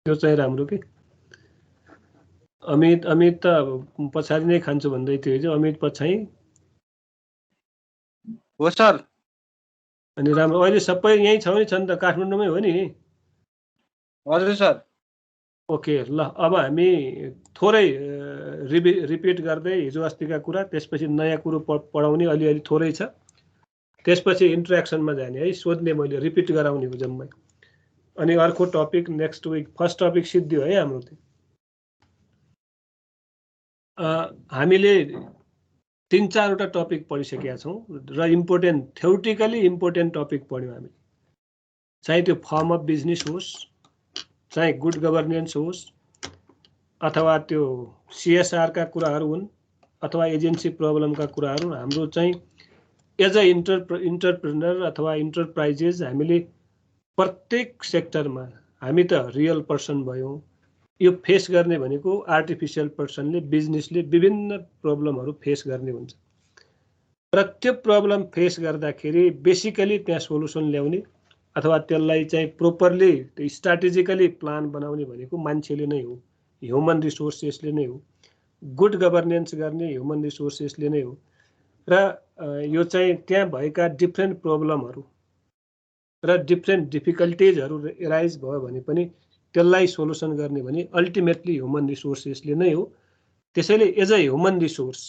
त्यो चाहिँ राम्रो कि अमित त पछाडि नै खान्छु भन्दै थियो हिजो अमित पछाडि हो सर अनि राम्रो अहिले सबै यही छन् त काठमाडौँमै हो नि हजुर सर ओके ल अब हामी थोरै रिपिट गर्दै हिजो अस्तिका कुरा त्यसपछि नयाँ कुरो पढाउने अलिअलि थोरै छ त्यसपछि इन्ट्रेक्सनमा जाने है सोध्ने मैले रिपिट गराउने हो जम्मै अनि अर्को topic next week first topic सिद्धियो है हाम्रो हामीले 3-4वटा टपिक पढिसकेका छौँ र इम्पोर्टेन्ट थ्योरिटिकली इम्पोर्टेन्ट टपिक पढ्यौँ हामी चाहे त्यो फर्म अफ बिजनेस होस् चाहे गुड गभर्नेन्स होस् अथवा त्यो सीएसआरका कुराहरू हुन् अथवा एजेन्सी प्रब्लमका कुराहरू हाम्रो चाहिँ एज अ इन्टरप्रेनर अथवा इन्टरप्राइजेस हामीले प्रत्येक सेक्टरमा हामी त रियल पर्सन भयौँ यो फेस गर्ने भनेको आर्टिफिसियल पर्सनले बिजनेसले विभिन्न प्रब्लमहरू फेस गर्ने हुन्छ र त्यो प्रब्लम फेस गर्दाखेरि बेसिकली त्यहाँ सोलुसन ल्याउने अथवा त्यसलाई चाहिँ प्रोपरली स्ट्राटेजिकली प्लान बनाउने भनेको मान्छेले नै हो ह्युमन रिसोर्सेसले नै हो गुड गभर्नेन्स गर्ने ह्युमन रिसोर्सेसले नै हो र यो चाहिँ त्यहाँ भएका डिफ्रेन्ट प्रब्लमहरू र डिफ्रेन्ट डिफिकल्टिजहरू एराइज भयो भने पनि त्यसलाई सोलुसन गर्ने भने अल्टिमेटली ह्युमन रिसोर्सेसले नै हो त्यसैले as a human resource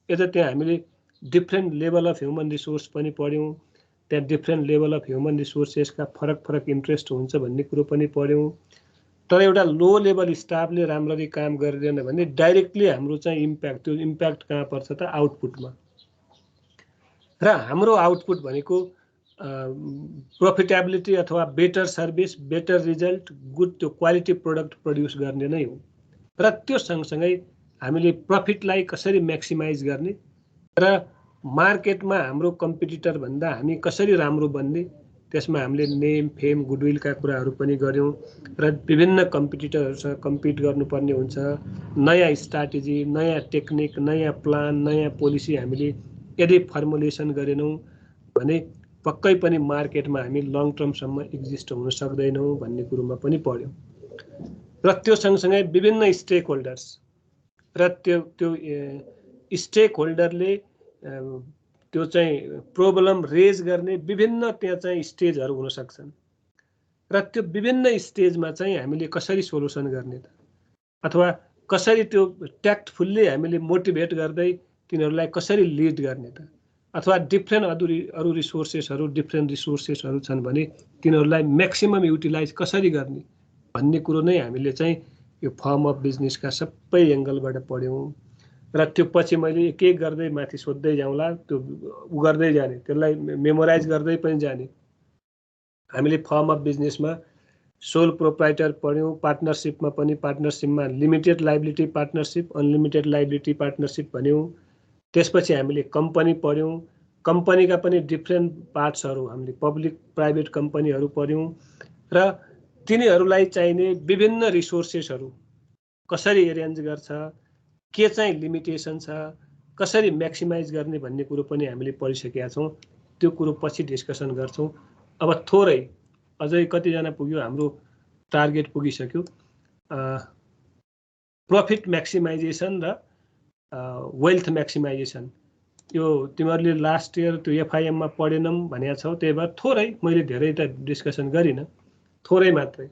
as a त्यहाँ हामीले different level of human resource पनि पढ्यौँ त्यहाँ डिफ्रेन्ट लेभल अफ ह्युमन रिसोर्सेसका फरक इन्ट्रेस्ट हुन्छ भन्ने कुरो पनि पढ्यौँ तर एउटा लो लेभल स्टाफले राम्ररी काम गरिदिएन भने डाइरेक्टली हाम्रो चाहिँ इम्प्याक्ट त्यो इम्प्याक्ट कहाँ पर्छ त आउटपुटमा र हाम्रो आउटपुट भनेको प्रॉफिटेबिलिटी अथवा better service better result good त्यो क्वालिटी प्रोडक्ट प्रड्युस गर्ने नै हो र त्यो सँगसँगै हामीले प्रॉफिटलाई कसरी म्याक्सिमाइज गर्ने र मार्केटमा हाम्रो कम्पिटिटर भन्दा हामी कसरी राम्रो बन्ने त्यसमा हामीले नेम फेम गुडविलका कुराहरू पनि गर्यौं र विभिन्न कम्पिटिटरहरुसँग कम्पिट गर्नुपर्ने हुन्छ नयाँ स्ट्र्याटेजी नयाँ टेक्निक नयाँ प्लान नयाँ पोलिसी हामीले यदि फर्मुलेसन गरेनौं भने पक्कै पनि मार्केटमा हामी लङ टर्मसम्म एक्जिस्ट हुन सक्दैनौं भन्ने कुरोमा पनि पढ्यौं र त्यो सँगसँगै विभिन्न स्टेक होल्डर्स र त्यो स्टेक होल्डरले त्यो चाहिँ प्रब्लम रेज गर्ने विभिन्न त्यहाँ चाहिँ स्टेजहरु हुन सक्छन् र त्यो विभिन्न स्टेजमा चाहिँ हामीले कसरी सोलुसन गर्ने त अथवा कसरी त्यो ट्याक्टफुल्ली हामीले मोटिभेट गर्दै तिनीहरुलाई कसरी लिड गर्ने त अथवा डिफ्रेन्ट अरु रिसोर्सेसहरु डिफ्रेन्ट रिसोर्सेसहरु छन् भने तिनीहरुलाई म्याक्सिमम युटिलाइज कसरी गर्ने भन्ने कुरो नै हामीले चाहिँ यो फर्म अफ बिजनेसका सबै एंगलबाट पढ्यौं र त्यो पछि मैले एक एक गर्दै माथि सोध्दै जाउँला त्यो गर्दै जाने त्यसलाई मेमोराइज गर्दै पनि जाने हामीले फर्म अफ बिजनेसमा सोल प्रोप्राइटर पढ्यौं पार्टनरशिपमा पनि पार्टनरशिपमा limited liability partnership unlimited liability partnership भन्यौं त्यसपछि हामीले कम्पनी पढ्यौं कम्पनीका पनि डिफ्रेन्ट पार्ट्सहरु हामीले पब्लिक प्राइभेट कम्पनीहरु पढ्यौं र तिनीहरुलाई चाहिने विभिन्न रिसोर्सेसहरु कसरी अरेन्ज गर्छ के चाहिँ लिमिटेसन छ कसरी म्याक्सिमाइज गर्ने भन्ने कुरो पनि हामीले पढिसकेका छौं त्यो कुरो पछि डिस्कसन गर्छौं अब थोरै अझै कति जना पुग्यो हाम्रो टार्गेट पुगिसक्यो प्रॉफिट म्याक्सिमाइजेसन र वेल्थ म्याक्सिमाइजेसन यो तिमीहरुले लास्ट इयर त्यो एफआईएम मा पढेनम भनेको छौ त्यही भएर थोरै मैले धेरै त डिस्कसन गरिन थोरै मात्रै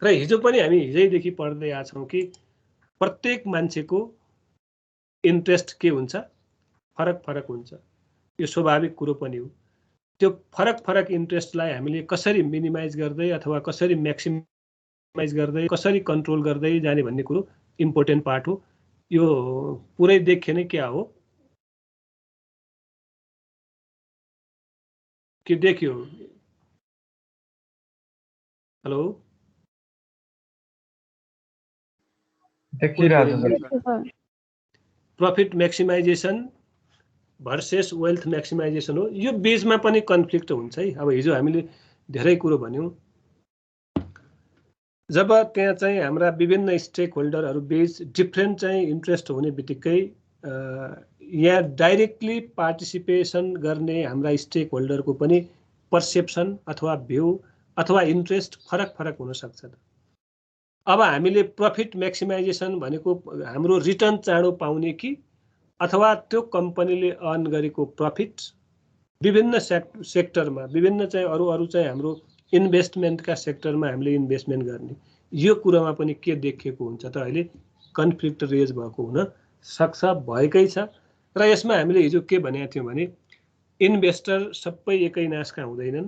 र हिजो पनि हामी हिजैदेखि पढ्दै आछौं कि प्रत्येक मान्छेको इन्ट्रेस्ट के हुन्छ फरक हुन्छ यो स्वाभाविक कुरो पनि हो त्यो फरक इन्ट्रेस्टलाई हामीले कसरी मिनिमाइज गर्दै अथवा कसरी म्याक्सिमाइज गर्दै कसरी कन्ट्रोल गर्दै जाने भन्ने कुरो इम्पोर्टेन्ट पार्ट हो यो पुरै देख्यो नै क्या हो के देखियो hello profit maximisation versus wealth maximisation हो यो बीचमा पनि कन्फ्लिक्ट हुन्छ है अब हिजो हामीले धेरै कुरो भन्यौं जब त्यहाँ चाहिँ हाम्रा विभिन्न स्टेक होल्डरहरु बीच डिफरेन्ट चाहिँ इन्ट्रेस्ट हुने बित्तिकै यहाँ डाइरेक्टली पार्टिसिपेसन गर्ने हाम्रा स्टेक होल्डरको पनि पर्सेप्सन अथवा भ्यू अथवा इन्ट्रेस्ट फरक हुन सक्छ अब हामीले प्रफिट म्याक्सिमाइजेसन भनेको हाम्रो रिटर्न चाँडो पाउने कि अथवा त्यो कम्पनीले अर्न गरेको प्रफिट विभिन्न सेक्टरमा विभिन्न चाहिँ अरू चाहिँ हाम्रो इन्भेस्टमेन्टका सेक्टरमा हामीले इन्भेस्टमेन्ट गर्ने, यो कुरामा पनि के देखिएको हुन्छ त अहिले कन्फ्लिक्ट रेज भएको हुन सक्छ, भएकै छ। र यसमा हामीले हिजो के भनेको थियौँ भने इन्भेस्टर सबै एकै नासका हुँदैनन्,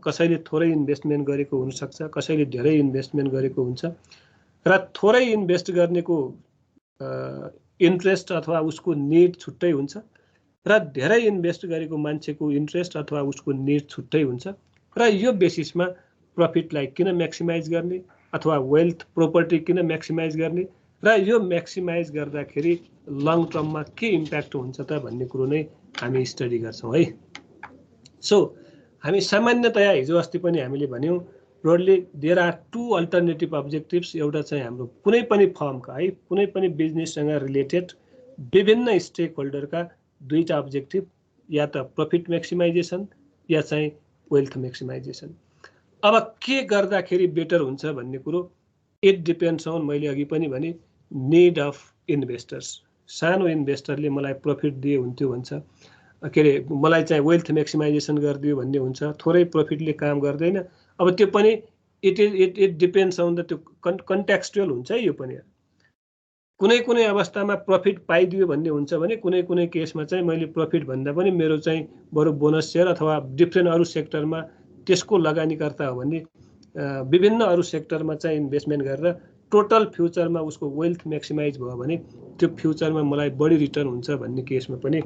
कसैले थोरै इन्भेस्टमेन्ट गरेको हुनसक्छ, कसैले धेरै इन्भेस्टमेन्ट गरेको हुन्छ र थोरै इन्भेस्ट गर्नेको इन्ट्रेस्ट अथवा उसको निड छुट्टै हुन्छ र धेरै इन्भेस्ट गरेको मान्छेको इन्ट्रेस्ट अथवा उसको निड छुट्टै हुन्छ र यो बेसिसमा प्रफिटलाई किन म्याक्सिमाइज गर्ने अथवा वेल्थ प्रोपर्टी किन म्याक्सिमाइज गर्ने र यो म्याक्सिमाइज गर्दाखेरि लङ टर्ममा के इम्प्याक्ट हुन्छ त भन्ने कुरो नै हामी स्टडी गर्छौँ है। सो हामी सामान्यतया हिजो अस्ति पनि हामीले भन्यौँ broadly there are two alternative objectives. एउटा चाहिँ हाम्रो कुनै पनि फर्मका है कुनै पनि बिजनेससँग रिलेटेड विभिन्न स्टेक होल्डरका दुईटा अब्जेक्टिभ, या त प्रफिट म्याक्सिमाइजेसन या चाहिँ वेल्थ म्याक्सिमाइजेसन। अब के गर्दाखेरि बेटर हुन्छ भन्ने कुरो इट डिपेन्ड्स अन, मैले अघि पनि भने, निड अफ इन्भेस्टर्स। सानो इन्भेस्टरले मलाई प्रफिट दिए हुन्थ्यो भन्छ, के अरे मलाई चाहिँ वेल्थ म्याक्सिमाइजेसन गरिदियो भन्ने हुन्छ, थोरै प्रफिटले काम गर्दैन। अब त्यो पनि इट डिपेन्ड्स अन द त्यो कन्टेक्स्चुअल हुन्छ है। यो पनि कुनै कुनै अवस्थामा प्रफिट पाइदियो भन्ने हुन्छ भने कुनै कुनै केसमा चाहिँ मैले प्रफिट भन्दा पनि मेरो चाहिँ बरु बोनस सेयर अथवा डिफ्रेन्ट अरू सेक्टरमा त्यसको लगानीकर्ता हो भने विभिन्न अरू सेक्टरमा चाहिँ इन्भेस्टमेन्ट गरेर टोटल फ्युचरमा उसको वेल्थ म्याक्सिमाइज भयो भने त्यो फ्युचरमा मलाई बढी रिटर्न हुन्छ भन्ने केसमा पनि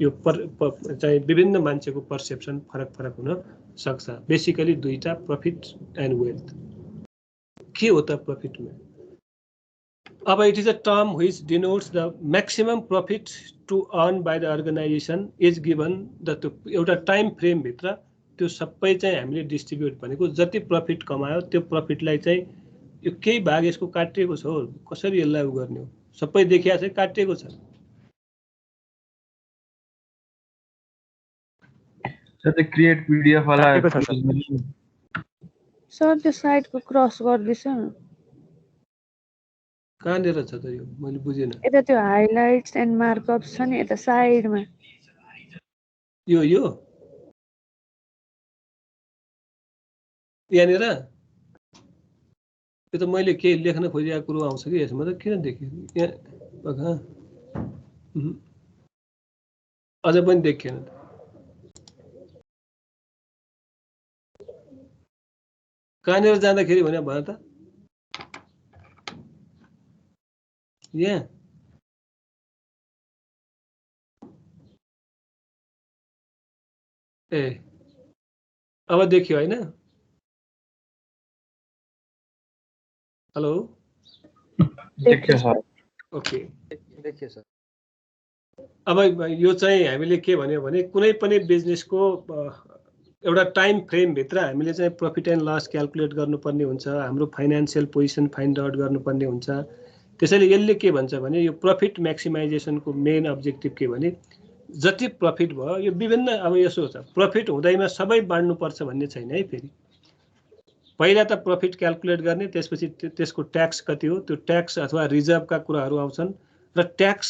यो चाहिँ विभिन्न मान्छेको पर्सेप्सन फरक फरक हुन सक्छ। बेसिकली दुईटा, प्रफिट एन्ड वेल्थ। के हो त प्रफिटमा? अब it is a term which denotes the maximum profit to earn by the organization is given the, एउटा टाइम फ्रेम भित्र त्यो सबै चाहिँ हामीले डिस्ट्रिब्युट भनेको जति प्रफिट कमायो त्यो प्रफिटलाई चाहिँ यो केही भाग यसको काटिएको छ हो, कसरी यसलाई उ गर्ने हो, सबै देखिया छ, काटिएको छ। सर त्यो क्रिएट पीडीएफ वाला सर त्यो साइडको क्रस गर्दिछ न, कहाँनिर छ त यो? मैले बुझेन। यता त्यो हाइलाइट्स एन्ड मार्कअप्स छ नि, यता साइडमा। यो यहाँनिर यो त मैले के लेख्न खोजेको कुरो आउँछ कि यसमा त किन देखियो? यहाँ अझ पनि देखिएन। कहाँनिर जाँदाखेरि भने भन त? यहाँ ए अब देखियो होइन? हेलो, देखियो सर। ओके, देखिए सर। अब यो चाहिँ हामीले के भन्यो भने कुनै पनि बिजनेसको एउटा टाइम फ्रेम भित्र हामीले चाहिँ प्रफिट एन्ड लस क्याल्कुलेट गर्नुपर्ने हुन्छ, हाम्रो फाइनेन्सियल पोजिसन फाइन्ड आउट गर्नुपर्ने हुन्छ। त्यसैले यसले के भन्छ भने यो प्रफिट म्याक्सिमाइजेसनको मेन अब्जेक्टिभ के भने जति प्रफिट भयो यो विभिन्न, अब यसो छ प्रफिट हुँदैमा सबै बाँड्नुपर्छ भन्ने छैन है। फेरि पहिला त प्रफिट क्याल्कुलेट गर्ने, त्यसपछि त्यसको ट्याक्स कति हो त्यो ट्याक्स अथवा रिजर्भका कुराहरू आउँछन् र ट्याक्स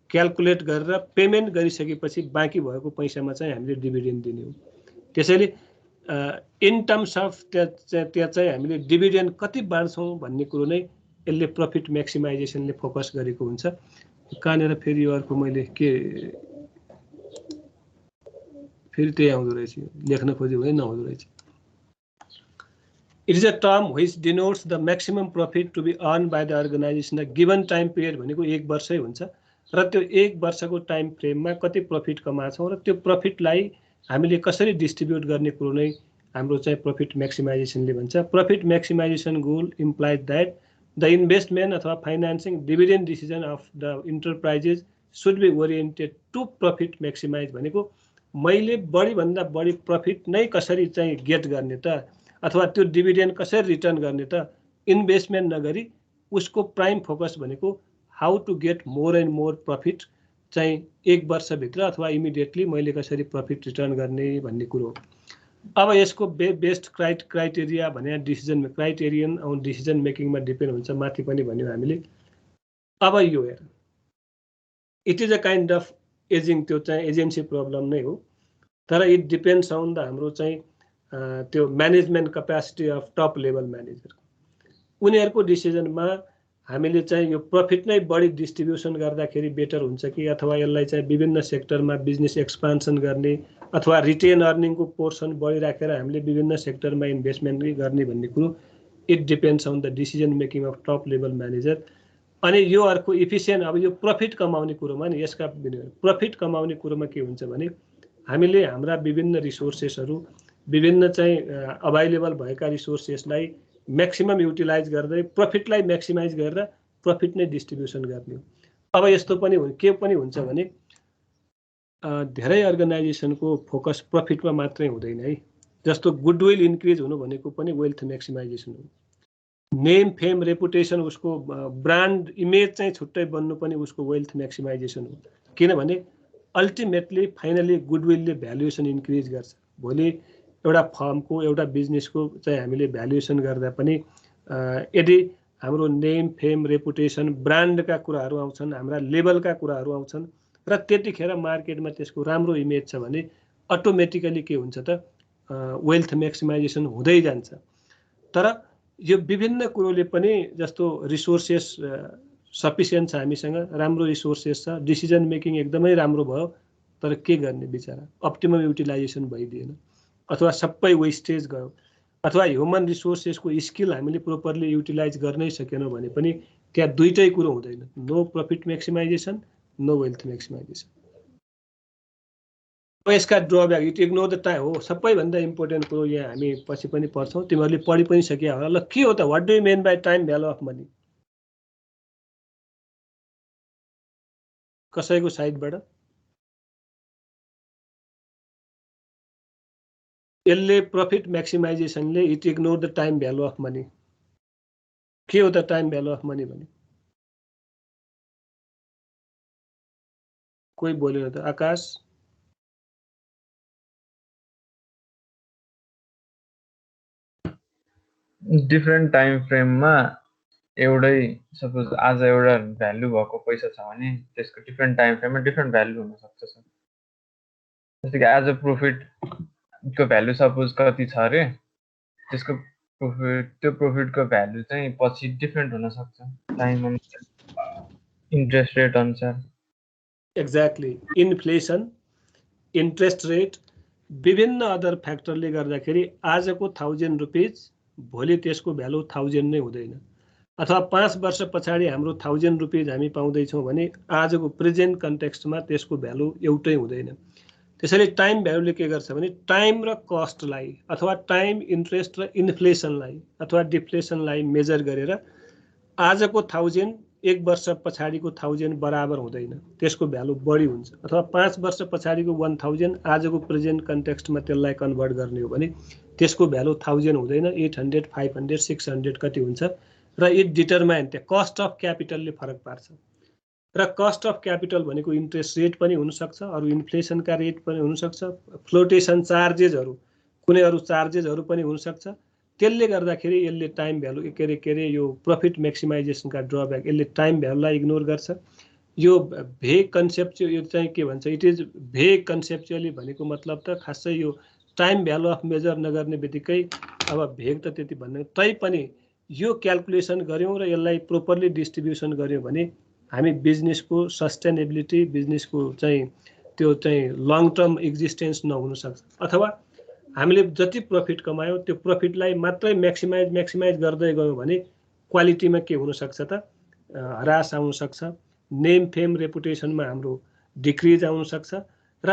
क्याल्कुलेट गरेर पेमेन्ट गरिसकेपछि बाँकी भएको पैसामा चाहिँ हामीले डिभिडेन्ड दिने हो। त्यसैले इन टर्म्स अफ त्यहाँ चाहिँ हामीले डिभिडेन्ड कति बाँड्छौँ भन्ने कुरो नै यसले प्रफिट म्याक्सिमाइजेसनले फोकस गरेको हुन्छ। कहाँनिर फेरि यो अर्को मैले के फेरि त्यही आउँदो रहेछ, लेख्न खोज्यो भने नहुँदो रहेछ। It is a term which denotes the maximum profit to be earn by the organization. Given time period भनेको 1 वर्षै हुन्छ र त्यो 1 वर्षको टाइम फ्रेममा कति प्रफिट कमाछौँ र त्यो प्रफिटलाई हामीले कसरी डिस्ट्रिब्युट गर्ने कुरो नै हाम्रो चाहिँ प्रफिट म्याक्सिमाइजेसनले भन्छ। Profit maximisation goal implies that the investment अथवा financing dividend decision of the enterprises should be oriented to profit maximise भनेको मैले बढीभन्दा बढी प्रफिट नै कसरी चाहिँ गेट गर्ने त अथवा त्यो डिभिडेन्ड कसरी रिटर्न गर्ने त, इन्भेस्टमेन्ट नगरी उसको प्राइम फोकस भनेको how to get more and more profit चाहिँ 1 वर्षभित्र अथवा इमिडिएटली मैले कसरी प्रफिट रिटर्न गर्ने भन्ने कुरो हो। अब यसको बेस्ट क्राइटेरिया भने डिसिजन क्राइटेरियन अन डिसिजन मेकिङमा डिपेन्ड हुन्छ। माथि पनि भन्यो हामीले। अब यो हेर, it is a kind of ageing, त्यो चाहिँ एजेन्सी प्रब्लम नै हो, तर इट डिपेन्ड्स अन द हाम्रो चाहिँ त्यो management capacity of top level manager. उनीहरूको डिसिजनमा हामीले चाहिँ यो प्रफिट नै बढी डिस्ट्रिब्युसन गर्दाखेरि बेटर हुन्छ कि अथवा यसलाई चाहिँ विभिन्न सेक्टरमा बिजनेस एक्सपान्सन गर्ने अथवा रिटेन अर्निङको पोर्सन बढी राखेर हामीले विभिन्न सेक्टरमा इन्भेस्टमेन्ट गर्ने भन्ने कुरो it depends on the decision making of top level manager. अनि यो अर्को इफिसियन्ट, अब यो प्रफिट कमाउने कुरोमा नि यसका प्रफिट कमाउने कुरोमा के हुन्छ भने हामीले हाम्रा विभिन्न रिसोर्सेसहरू विभिन्न चाहिँ अभाइलेबल भएका रिसोर्सेसलाई म्याक्सिमम युटिलाइज गर्दै प्रफिटलाई म्याक्सिमाइज गरेर प्रफिट नै डिस्ट्रिब्युसन गर्ने हो। अब यस्तो पनि के पनि हुन्छ भने धेरै अर्गनाइजेसनको फोकस प्रफिटमा मात्रै हुँदैन है। जस्तो गुडविल इन्क्रिज हुनु भनेको पनि वेल्थ म्याक्सिमाइजेसन हो। नेम फेम रेपुटेसन, उसको ब्रान्ड इमेज चाहिँ छुट्टै बन्नु पनि उसको वेल्थ म्याक्सिमाइजेसन हो। किनभने अल्टिमेटली फाइनली गुडविलले भ्यालुएसन इन्क्रिज गर्छ। भोलि एउटा फर्मको एउटा बिजनेसको चाहिँ हामीले भ्यालुएसन गर्दा पनि यदि हाम्रो नेम फेम रेपुटेसन ब्रान्डका कुराहरू आउँछन्, हाम्रा लेभलका कुराहरू आउँछन् र त्यतिखेर मार्केटमा त्यसको राम्रो इमेज छ भने अटोमेटिकली के हुन्छ त वेल्थ म्याक्सिमाइजेसन हुँदै जान्छ। तर यो विभिन्न कुरोले पनि जस्तो रिसोर्सेस सफिसियन्ट छ, हामीसँग राम्रो रिसोर्सेस छ, डिसिजन मेकिङ एकदमै राम्रो भयो, तर के गर्ने बिचरा अप्टिमम युटिलाइजेसन भइदिएन अथवा सबै वेस्टेज गयो अथवा ह्युमन रिसोर्सेसको स्किल हामीले प्रोपरली युटिलाइज गर्नै सकेनौँ भने पनि त्यहाँ दुईटै कुरो हुँदैन, no profit maximisation, no wealth maximisation. यसका drawback it ignore the time हो सबैभन्दा इम्पोर्टेन्ट कुरो। यहाँ हामी पछि पनि पढ्छौँ, तिमीहरूले पढि पनि सकिया होला। ल के हो त, what do you mean by time value of money? कसैको साइडबाट यसले प्रफिट म्याक्सिमाइजेसनले it ignore the time value of money. के हो त टाइम भ्यालु अफ मनी भने? कोही बोलेन त? आकाश, डिफ्रेन्ट टाइम फ्रेममा एउटै सपोज आज एउटा भ्यालु भएको पैसा छ भने त्यसको डिफ्रेन्ट टाइम फ्रेममा डिफ्रेन्ट भ्यालु हुनसक्छ सर। जस्तो कि आज प्रफिटको भ्यालु सपोज कति छ अरे, त्यसको त्यो प्रफिटको भ्यालु चाहिँ पछि डिफ्रेन्ट हुनसक्छ टाइम अनुसार, इन्ट्रेस्ट रेट अनुसार। एक्ज्याक्टली, इन्फ्लेसन, इन्ट्रेस्ट रेट, विभिन्न अदर फ्याक्टरले गर्दाखेरि आजको 1000 रुपिज भोलि त्यसको भ्यालु 1000 नै हुँदैन। अथवा 5 वर्ष पछाडि हाम्रो 1000 रुपिज हामी पाउँदैछौँ भने आजको प्रेजेन्ट कन्टेक्स्टमा त्यसको भ्यालु एउटै हुँदैन। त्यसैले टाइम भ्यालुले के गर्छ भने टाइम र कस्टलाई अथवा टाइम, इन्ट्रेस्ट र इन्फ्लेसनलाई अथवा डिफ्लेसनलाई मेजर गरेर आजको 1000 1 वर्ष पछाडिको 1000 बराबर हुँदैन, त्यसको भ्यालु बढी हुन्छ। अथवा 5 वर्ष पछाडिको 1000 आजको प्रेजेन्ट कन्टेक्स्टमा त्यसलाई कन्भर्ट गर्ने हो भने त्यसको भ्यालु 1000 हुँदैन, 800, 500, 600 कति हुन्छ। र इट डिटरमाइन, त्यहाँ कस्ट अफ क्यापिटलले फरक पार्छ। र कस्ट अफ क्यापिटल भनेको इन्ट्रेस्ट रेट पनि हुनसक्छ, अरू इन्फ्लेसनका रेट पनि हुनसक्छ, फ्लोटेसन चार्जेसहरू, कुनै अरू चार्जेसहरू पनि हुनसक्छ। त्यसले गर्दाखेरि यसले टाइम भ्यालु के अरे यो प्रफिट म्याक्सिमाइजेसनका ड्रब्याक, यसले टाइम भ्यालुलाई इग्नोर गर्छ। यो भेग कन्सेप्ट, यो चाहिँ के भन्छ, इट इज भेग कन्सेप्चुअली भनेको मतलब त खासै यो टाइम भ्यालु अफ मेजर नगर्ने बित्तिकै अब भेग त त्यति भन्ने, तैपनि यो क्यालकुलेसन गऱ्यौँ र यसलाई प्रोपरली डिस्ट्रिब्युसन गऱ्यौँ भने हामी बिजनेसको सस्टेनेबिलिटी, बिजनेसको चाहिँ त्यो चाहिँ लङ टर्म एक्जिस्टेन्स नहुन सक्छ। अथवा हामीले जति प्रफिट कमायौँ त्यो प्रफिटलाई मात्रै म्याक्सिमाइज गर्दै गयौँ भने क्वालिटीमा के हुनसक्छ त ह्रास आउन सक्छ, नेम फेम रेपुटेसनमा हाम्रो डिक्रिज आउन सक्छ र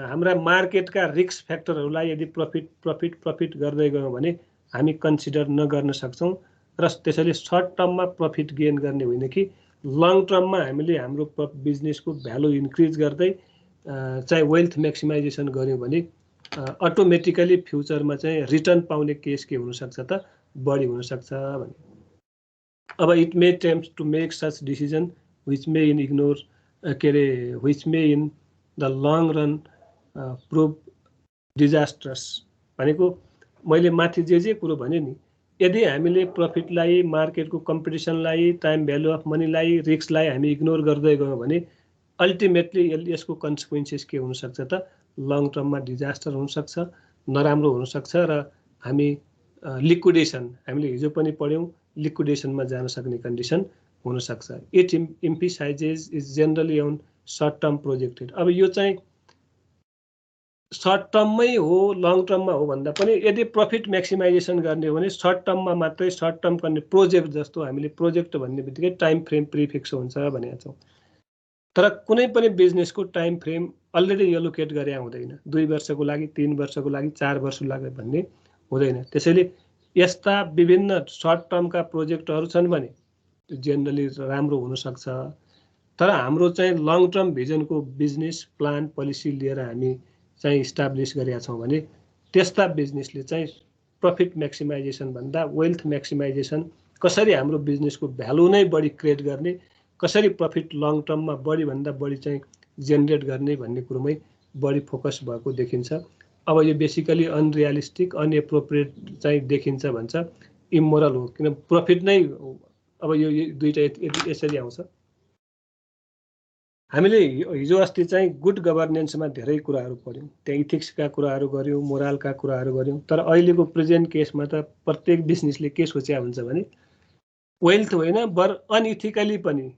हाम्रा मार्केटका रिस्क फ्याक्टरहरूलाई यदि प्रफिट गर्दै गयौँ भने हामी कन्सिडर नगर्न सक्छौँ। र त्यसैले सर्ट टर्ममा प्रफिट गेन गर्ने होइन कि लङ टर्ममा हामीले हाम्रो बिजनेसको भ्यालु इन्क्रिज गर्दै चाहिँ वेल्थ म्याक्सिमाइजेसन गऱ्यौँ भने अटोमेटिकली फ्युचरमा चाहिँ रिटर्न पाउने केस के हुनसक्छ त बढी हुनसक्छ भने। अब it may tempt to make such decision which may in ignore के अरे which may in the long run prove disastrous. भनेको मैले माथि जे कुरो भने नि, यदि हामीले प्रफिटलाई, मार्केटको कम्पिटिसनलाई, टाइम भ्यालु अफ मनीलाई, रिस्कलाई हामी इग्नोर गर्दै गयौँ भने अल्टिमेटली यसको कन्सिक्वेन्सेस के हुनसक्छ त, लङ टर्ममा डिजास्टर हुनसक्छ, नराम्रो हुनसक्छ र हामी लिक्विडेसन, हामीले हिजो पनि पढ्यौँ, लिक्विडेसनमा जान सक्ने कन्डिसन हुनसक्छ। It emphasises is generally on short term projected. अब यो चाहिँ सर्ट टर्ममै हो, लङ टर्ममा हो भन्दा पनि यदि प्रफिट म्याक्सिमाइजेसन गर्ने हो भने सर्ट टर्ममा मात्रै, सर्ट टर्म गर्ने प्रोजेक्ट जस्तो हामीले प्रोजेक्ट भन्ने बित्तिकै टाइम फ्रेम प्रिफिक्स हुन्छ भनेका छौँ। तर कुनै पनि बिजनेसको टाइम फ्रेम अलरेडी एलोकेट गरे हुँदैन, 2 वर्षको लागि, 3 वर्षको लागि, 4 वर्षको लागि भन्ने हुँदैन। त्यसैले यस्ता विभिन्न सर्ट टर्मका प्रोजेक्टहरू छन् भने त्यो जेनरली राम्रो हुनसक्छ। तर हाम्रो चाहिँ लङ टर्म भिजनको बिजनेस प्लान पोलिसी लिएर हामी चाहिँ इस्टाब्लिस गरेका छौँ भने त्यस्ता बिजनेसले चाहिँ प्रफिट म्याक्सिमाइजेसन भन्दा वेल्थ म्याक्सिमाइजेसन, कसरी हाम्रो बिजनेसको भ्यालु नै बढी क्रिएट गर्ने, कसरी प्रफिट लङ टर्ममा बढी भन्दा बढी चाहिँ जेनेरेट गर्ने भन्ने कुरोमै बढी फोकस भएको देखिन्छ। अब यो बेसिकली अनरियलिस्टिक, अनएप्रोप्रिएट चाहिँ देखिन्छ भन्छ, इमोरल हो, किन प्रफिट नै अब यो दुईटा यसरी आउँछ। हामीले हिजो अस्ति चाहिँ गुड गभर्नेन्समा धेरै कुराहरू पढ्यौँ, त्यहाँ इथिक्सका कुराहरू गऱ्यौँ, मोरलका कुराहरू गऱ्यौँ। तर अहिलेको प्रेजेन्ट केसमा त प्रत्येक बिजनेसले के सोच्या हुन्छ भने वेल्थ होइन, बर अनइथिकली पनि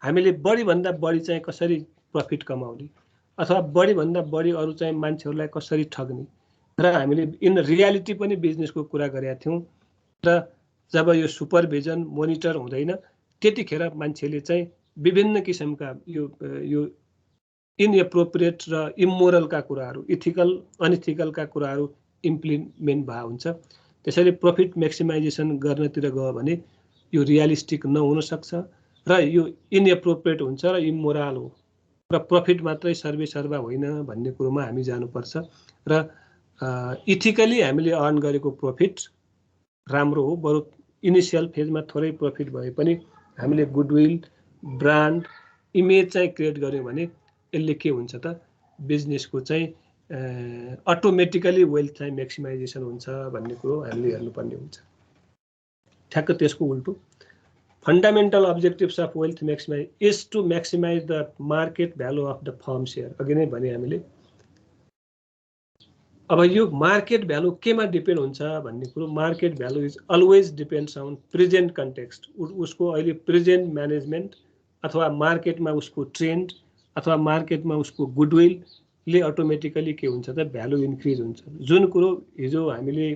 हामीले बढीभन्दा बढी चाहिँ कसरी प्रफिट कमाउने अथवा बढीभन्दा बढी अरू चाहिँ मान्छेहरूलाई कसरी ठग्ने। र हामीले इन रियालिटी पनि बिजनेसको कुरा गरेका थियौँ। र जब यो सुपरभिजन, मोनिटर हुँदैन त्यतिखेर मान्छेले चाहिँ विभिन्न किसिमका यो इनएप्रोप्रिएट र इमोरलका कुराहरू, इथिकल अनइथिकलका कुराहरू इम्प्लिमेन्ट भए हुन्छ। त्यसैले प्रफिट म्याक्सिमाइजेसन गर्नतिर गयो भने यो रियलिस्टिक नहुन सक्छ र यो इनएप्रोप्रिएट हुन्छ र इमोरल हो र प्रफिट मात्रै सर्वसर्वा होइन भन्ने कुरोमा हामी जानुपर्छ। र इथिकली हामीले अर्न गरेको प्रफिट राम्रो हो, बरु इनिसियल फेजमा थोरै प्रफिट भए पनि हामीले गुडविल, ब्रान्ड, इमेज चाहिँ क्रिएट गर्यौँ भने यसले के हुन्छ त, बिजनेसको चाहिँ अटोमेटिकली वेल्थ चाहिँ म्याक्सिमाइजेसन हुन्छ भन्ने कुरो हामीले हेर्नुपर्ने हुन्छ। ठ्याक्क त्यसको उल्टो, fundamental objectives of wealth maximize is to maximize the market value of the firm share. अघि नै भने हामीले अब यो मार्केट भ्यालु केमा डिपेन्ड हुन्छ भन्ने कुरो, market value is always depends on present context. उसको अहिले प्रेजेन्ट म्यानेजमेन्ट अथवा मार्केटमा उसको ट्रेन्ड अथवा मार्केटमा उसको गुडविलले अटोमेटिकली के हुन्छ त, भ्यालु इन्क्रिज हुन्छ। जुन कुरो हिजो हामीले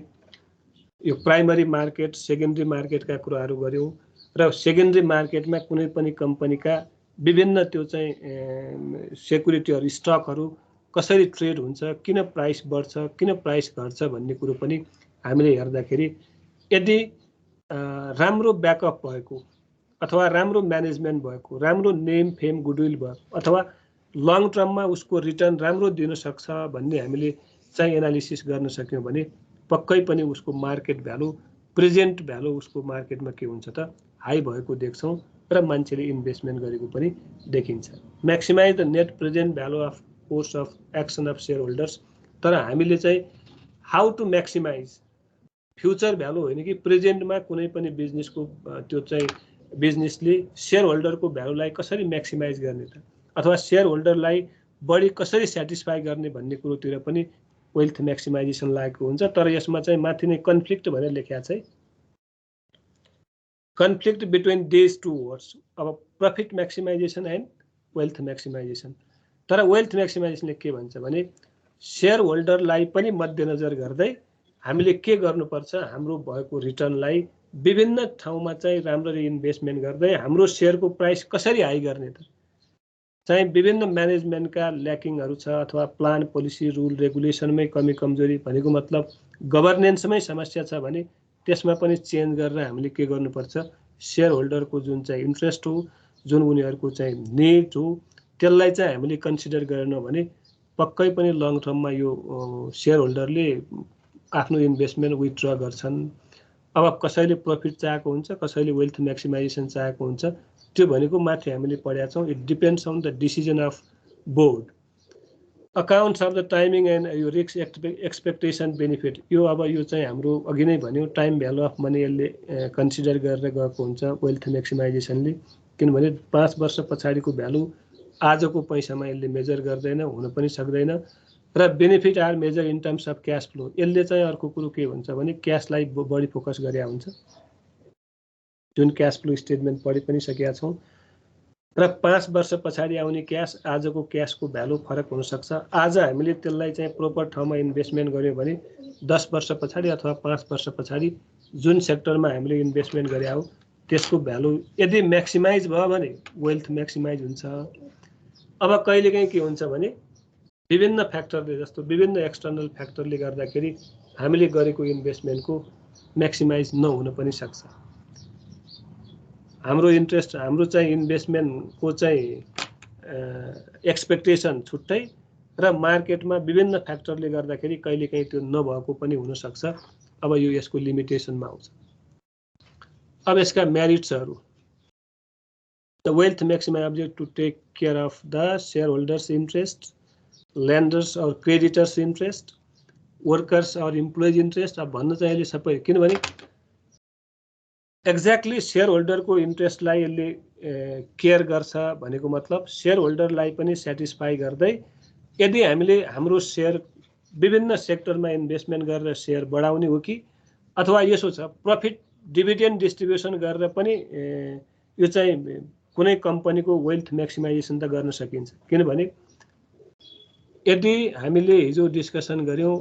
यो प्राइमरी मार्केट, सेकेन्डरी मार्केटका कुराहरू गऱ्यौँ र सेकेन्डरी मार्केटमा कुनै पनि कम्पनीका विभिन्न त्यो चाहिँ सेक्युरिटीहरू, स्टकहरू कसरी ट्रेड हुन्छ, किन प्राइस बढ्छ, किन प्राइस घट्छ भन्ने कुरो पनि हामीले हेर्दाखेरि यदि राम्रो ब्याकअप भएको अथवा राम्रो म्यानेजमेन्ट भएको, राम्रो नेम फेम गुडविल भएको अथवा लङ टर्ममा उसको रिटर्न राम्रो दिन सक्छ भन्ने हामीले चाहिँ एनालिसिस गर्न सक्यौँ भने पक्कै पनि उसको मार्केट भ्यालु, प्रेजेन्ट भ्यालु उसको मार्केटमा के हुन्छ त, हाई भएको देख्छौँ र मान्छेले इन्भेस्टमेन्ट गरेको पनि देखिन्छ। Maximize the net present value of course of action of share holders. तर हामीले चाहिँ how to maximize future value होइन कि प्रेजेन्टमा कुनै पनि बिजनेसको त्यो चाहिँ बिजनेसले सेयर होल्डरको भ्यालुलाई कसरी म्याक्सिमाइज गर्ने त, अथवा सेयर होल्डरलाई बढी कसरी सेटिस्फाई गर्ने भन्ने कुरोतिर पनि वेल्थ म्याक्सिमाइजेसन लागेको हुन्छ। तर यसमा चाहिँ माथि नै कन्फ्लिक्ट भनेर लेखेको छ है, conflict between these two words. अब profit maximisation and wealth maximisation. तर वेल्थ म्याक्सिमाइजेसनले के भन्छ भने सेयर होल्डरलाई पनि मध्यनजर गर्दै हामीले के गर्नुपर्छ, हाम्रो भएको रिटर्नलाई विभिन्न ठाउँमा चाहिँ राम्ररी इन्भेस्टमेन्ट गर्दै हाम्रो सेयरको प्राइस कसरी हाई गर्ने त, चाहिँ विभिन्न म्यानेजमेन्टका ल्याकिङहरू छ अथवा प्लान पोलिसी रुल रेगुलेसनमै कमी कमजोरी, भनेको मतलब गभर्नेन्समै समस्या छ भने त्यसमा पनि चेन्ज गरेर हामीले के गर्नुपर्छ, सेयर होल्डरको जुन चाहिँ इन्ट्रेस्ट हो, जुन उनीहरूको चाहिँ निड हो, त्यसलाई चाहिँ हामीले कन्सिडर गरेनौँ भने पक्कै पनि लङ टर्ममा यो सेयर होल्डरले आफ्नो इन्भेस्टमेन्ट विथड्र गर्छन्। अब कसैले प्रफिट चाहेको हुन्छ, कसैले वेल्थ म्याक्सिमाइजेसन चाहेको हुन्छ, त्यो भनेको माथि हामीले पढेका छौँ, it depends on the decision of board. Accounts of the timing and यो रिस्क एक्सपेक्टेसन बेनिफिट, यो अब यो चाहिँ हाम्रो अघि नै भन्यो टाइम भ्यालु अफ मनी यसले कन्सिडर गरेर गएको हुन्छ वेल्थ म्याक्सिमाइजेसनले, किनभने 5 वर्ष पछाडिको भ्यालु आजको पैसामा यसले मेजर गर्दैन, हुन पनि सक्दैन। र benefit are measure in terms of cash flow, यसले चाहिँ अर्को कुरो के हुन्छ भने क्यासलाई बढी फोकस गरे हुन्छ, जुन क्यास फ्लो स्टेटमेन्ट पढि पनि सकेका छौँ। र 5 वर्ष पछाडि आउने क्यास आजको क्यासको भ्यालु फरक हुनसक्छ। आज हामीले त्यसलाई चाहिँ प्रोपर ठाउँमा इन्भेस्टमेन्ट गऱ्यौँ भने 10 वर्ष पछाडि अथवा 5 वर्ष पछाडि जुन सेक्टरमा हामीले इन्भेस्टमेन्ट गरे हो त्यसको भ्यालु यदि म्याक्सिमाइज भयो भने वेल्थ म्याक्सिमाइज हुन्छ। अब कहिलेकाहीँ के हुन्छ भने विभिन्न फ्याक्टरले, जस्तो विभिन्न एक्सटर्नल फ्याक्टरले गर्दाखेरि हामीले गरेको इन्भेस्टमेन्टको म्याक्सिमाइज नहुन पनि सक्छ। हाम्रो इन्ट्रेस्ट, हाम्रो चाहिँ इन्भेस्टमेन्टको चाहिँ एक्सपेक्टेसन छुट्टै र मार्केटमा विभिन्न फ्याक्टरले गर्दाखेरि कहिलेकाहीँ त्यो नभएको पनि हुनसक्छ। अब यो यसको लिमिटेसनमा आउँछ। अब यसका मेरिट्सहरू, the wealth maximise object to take care of the shareholders interest, lenders और क्रेडिटर्स इन्ट्रेस्ट, वर्कर्स और इम्प्लोइज इन्ट्रेस्ट। अब भन्न चाहिँ अहिले सबै, किनभने एक्ज्याक्टली सेयर होल्डरको इन्ट्रेस्टलाई यसले केयर गर्छ भनेको मतलब सेयर होल्डरलाई पनि सेटिस्फाई गर्दै यदि हामीले हाम्रो सेयर विभिन्न सेक्टरमा इन्भेस्टमेन्ट गरेर सेयर बढाउने हो कि अथवा यसो छ प्रफिट डिभिडेन्ड डिस्ट्रिब्युसन गरेर पनि यो चाहिँ कुनै कम्पनीको वेल्थ म्याक्सिमाइजेसन त गर्न सकिन्छ। किनभने यदि हामीले हिजो डिस्कसन गऱ्यौँ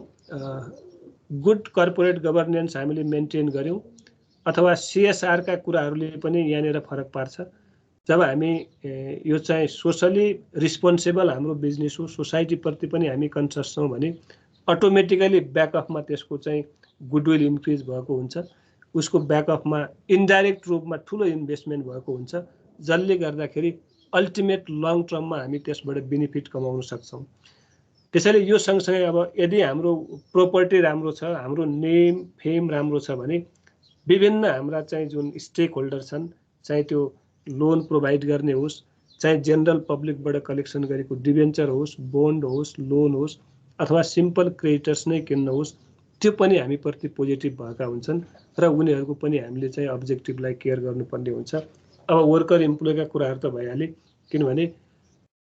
गुड कर्पोरेट गभर्नेन्स हामीले मेन्टेन गऱ्यौँ अथवा सीएसआर का कुराहरूले पनि यहाँनिर फरक पार्छ। जब हामी यो चाहिँ सोशली रिस्पोन्सिबल हाम्रो बिजनेस हो, सोसाइटीप्रति पनि हामी कन्सियस छौँ भने अटोमेटिकली ब्याकअपमा त्यसको चाहिँ गुडविल इन्क्रिज भएको हुन्छ, उसको ब्याकअपमा इन्डाइरेक्ट रूपमा ठुलो इन्भेस्टमेन्ट भएको हुन्छ, जसले गर्दाखेरि अल्टिमेट लङ टर्ममा हामी त्यसबाट बेनिफिट कमाउन सक्छौँ। त्यसैले यो सँगसँगै अब यदि हाम्रो प्रोपर्टी राम्रो छ, हाम्रो नेम फेम राम्रो छ भने विभिन्न हाम्रा चाहिँ जुन स्टेक होल्डर छन्, चाहे त्यो लोन प्रोभाइड गर्ने होस्, चाहे जेनरल पब्लिकबाट कलेक्सन गरेको डिबेन्चर होस्, बोन्ड होस्, लोन होस् अथवा सिम्पल क्रेडिटर्स नै किन्न होस्, त्यो पनि हामीप्रति पोजिटिभ भएका हुन्छन् र उनीहरूको पनि हामीले चाहिँ अब्जेक्टिभलाई केयर गर्नुपर्ने हुन्छ। अब वर्कर इम्प्लोइका कुराहरू त भइहाले, किनभने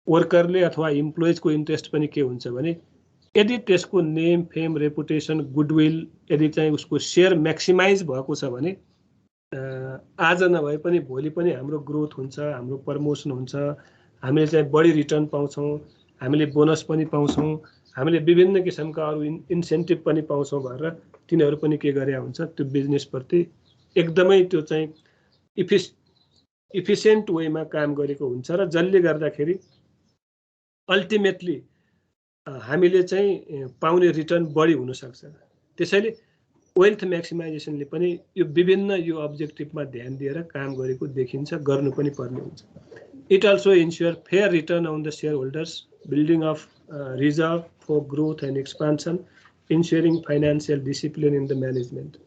वर्करले अथवा इम्प्लोइजको इन्ट्रेस्ट पनि के हुन्छ भने यदि त्यसको नेम फेम रेपुटेसन गुडविल यदि चाहिँ उसको सेयर म्याक्सिमाइज भएको छ भने आज नभए पनि भोलि पनि हाम्रो ग्रोथ हुन्छ, हाम्रो प्रमोसन हुन्छ, हामीले चाहिँ बढी रिटर्न पाउँछौँ, हामीले बोनस पनि पाउँछौँ, हामीले विभिन्न किसिमका अरू इन्सेन्टिभ पनि पाउँछौँ भनेर तिनीहरू पनि के गरे हुन्छ त्यो बिजनेसप्रति एकदमै त्यो चाहिँ इफिसियन्ट वेमा काम गरेको हुन्छ र जसले गर्दाखेरि अल्टिमेटली हामीले चाहिँ पाउने रिटर्न बढी हुनसक्छ। त्यसैले वेल्थ म्याक्सिमाइजेसनले पनि यो विभिन्न यो अब्जेक्टिभमा ध्यान दिएर काम गरेको देखिन्छ, गर्नु पनि पर्ने हुन्छ। It also ensure fair return on the shareholders, building of reserve for growth and expansion, ensuring financial discipline in the management.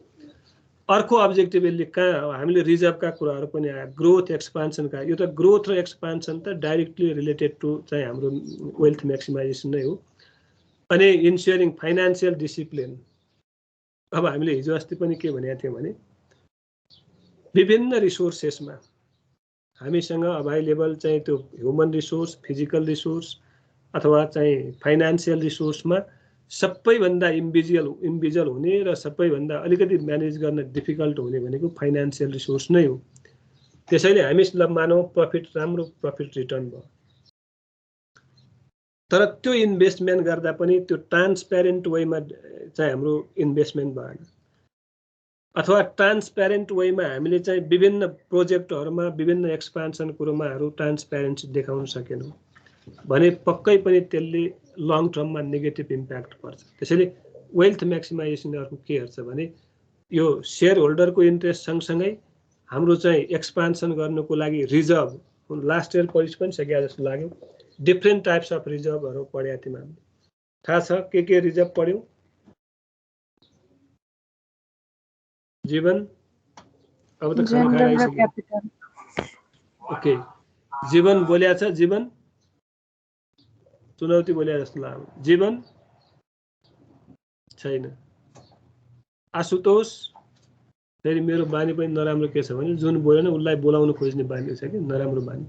अर्को अब्जेक्टिभ यसले कहाँ हामीले रिजर्भका कुराहरू पनि आयो, ग्रोथ एक्सपान्सनका। यो त ग्रोथ र एक्सपान्सन त डाइरेक्टली रिलेटेड टु चाहिँ हाम्रो वेल्थ म्याक्सिमाइजेसन नै हो। अनि इन्स्योरिङ फाइनेन्सियल डिसिप्लिन, अब हामीले हिजो अस्ति पनि के भनेका थियौँ भने विभिन्न रिसोर्सेसमा हामीसँग अभाइलेबल चाहिँ त्यो ह्युमन रिसोर्स, फिजिकल रिसोर्स अथवा चाहिँ फाइनेन्सियल रिसोर्समा सबैभन्दा इन्भिजुअल हुने र सबैभन्दा अलिकति म्यानेज गर्न डिफिकल्ट हुने भनेको फाइनेन्सियल रिसोर्स नै हो। त्यसैले हामी मानौँ प्रफिट राम्रो प्रफिट रिटर्न भयो, तर त्यो इन्भेस्टमेन्ट गर्दा पनि त्यो ट्रान्सप्यारेन्ट वेमा चाहिँ हाम्रो इन्भेस्टमेन्ट भएन अथवा ट्रान्सप्यारेन्ट वेमा हामीले चाहिँ विभिन्न प्रोजेक्टहरूमा विभिन्न एक्सपान्सन कुरोमाहरू ट्रान्सप्यारेन्सी देखाउन सकेनौँ भने पक्कै पनि त्यसले लङ टर्ममा नेगेटिभ इम्प्याक्ट पर्छ। त्यसैले वेल्थ म्याक्सिमाइजेसन अर्को के हेर्छ भने यो सेयर होल्डरको इन्ट्रेस्ट सँगसँगै हाम्रो चाहिँ एक्सपान्सन गर्नको लागि रिजर्भ, लास्ट इयर पढि पनि सकिया जस्तो लाग्यो, डिफ्रेन्ट टाइप्स अफ रिजर्भहरू पढेका थियौँ हामीले, थाहा छ के रिजर्भ पढ्यौँ? जीवन अब त खाना खाएर आइसक्यो। ओके, जीवन बोल्या छ, जीवन चुनौती बोले जस्तो लाग्यो। जीवन छैन। आशुतोष फेरि मेरो बानी पनि नराम्रो के छ भने जुन बोलेन उसलाई बोलाउन खोज्ने बानी छ कि नराम्रो बानी।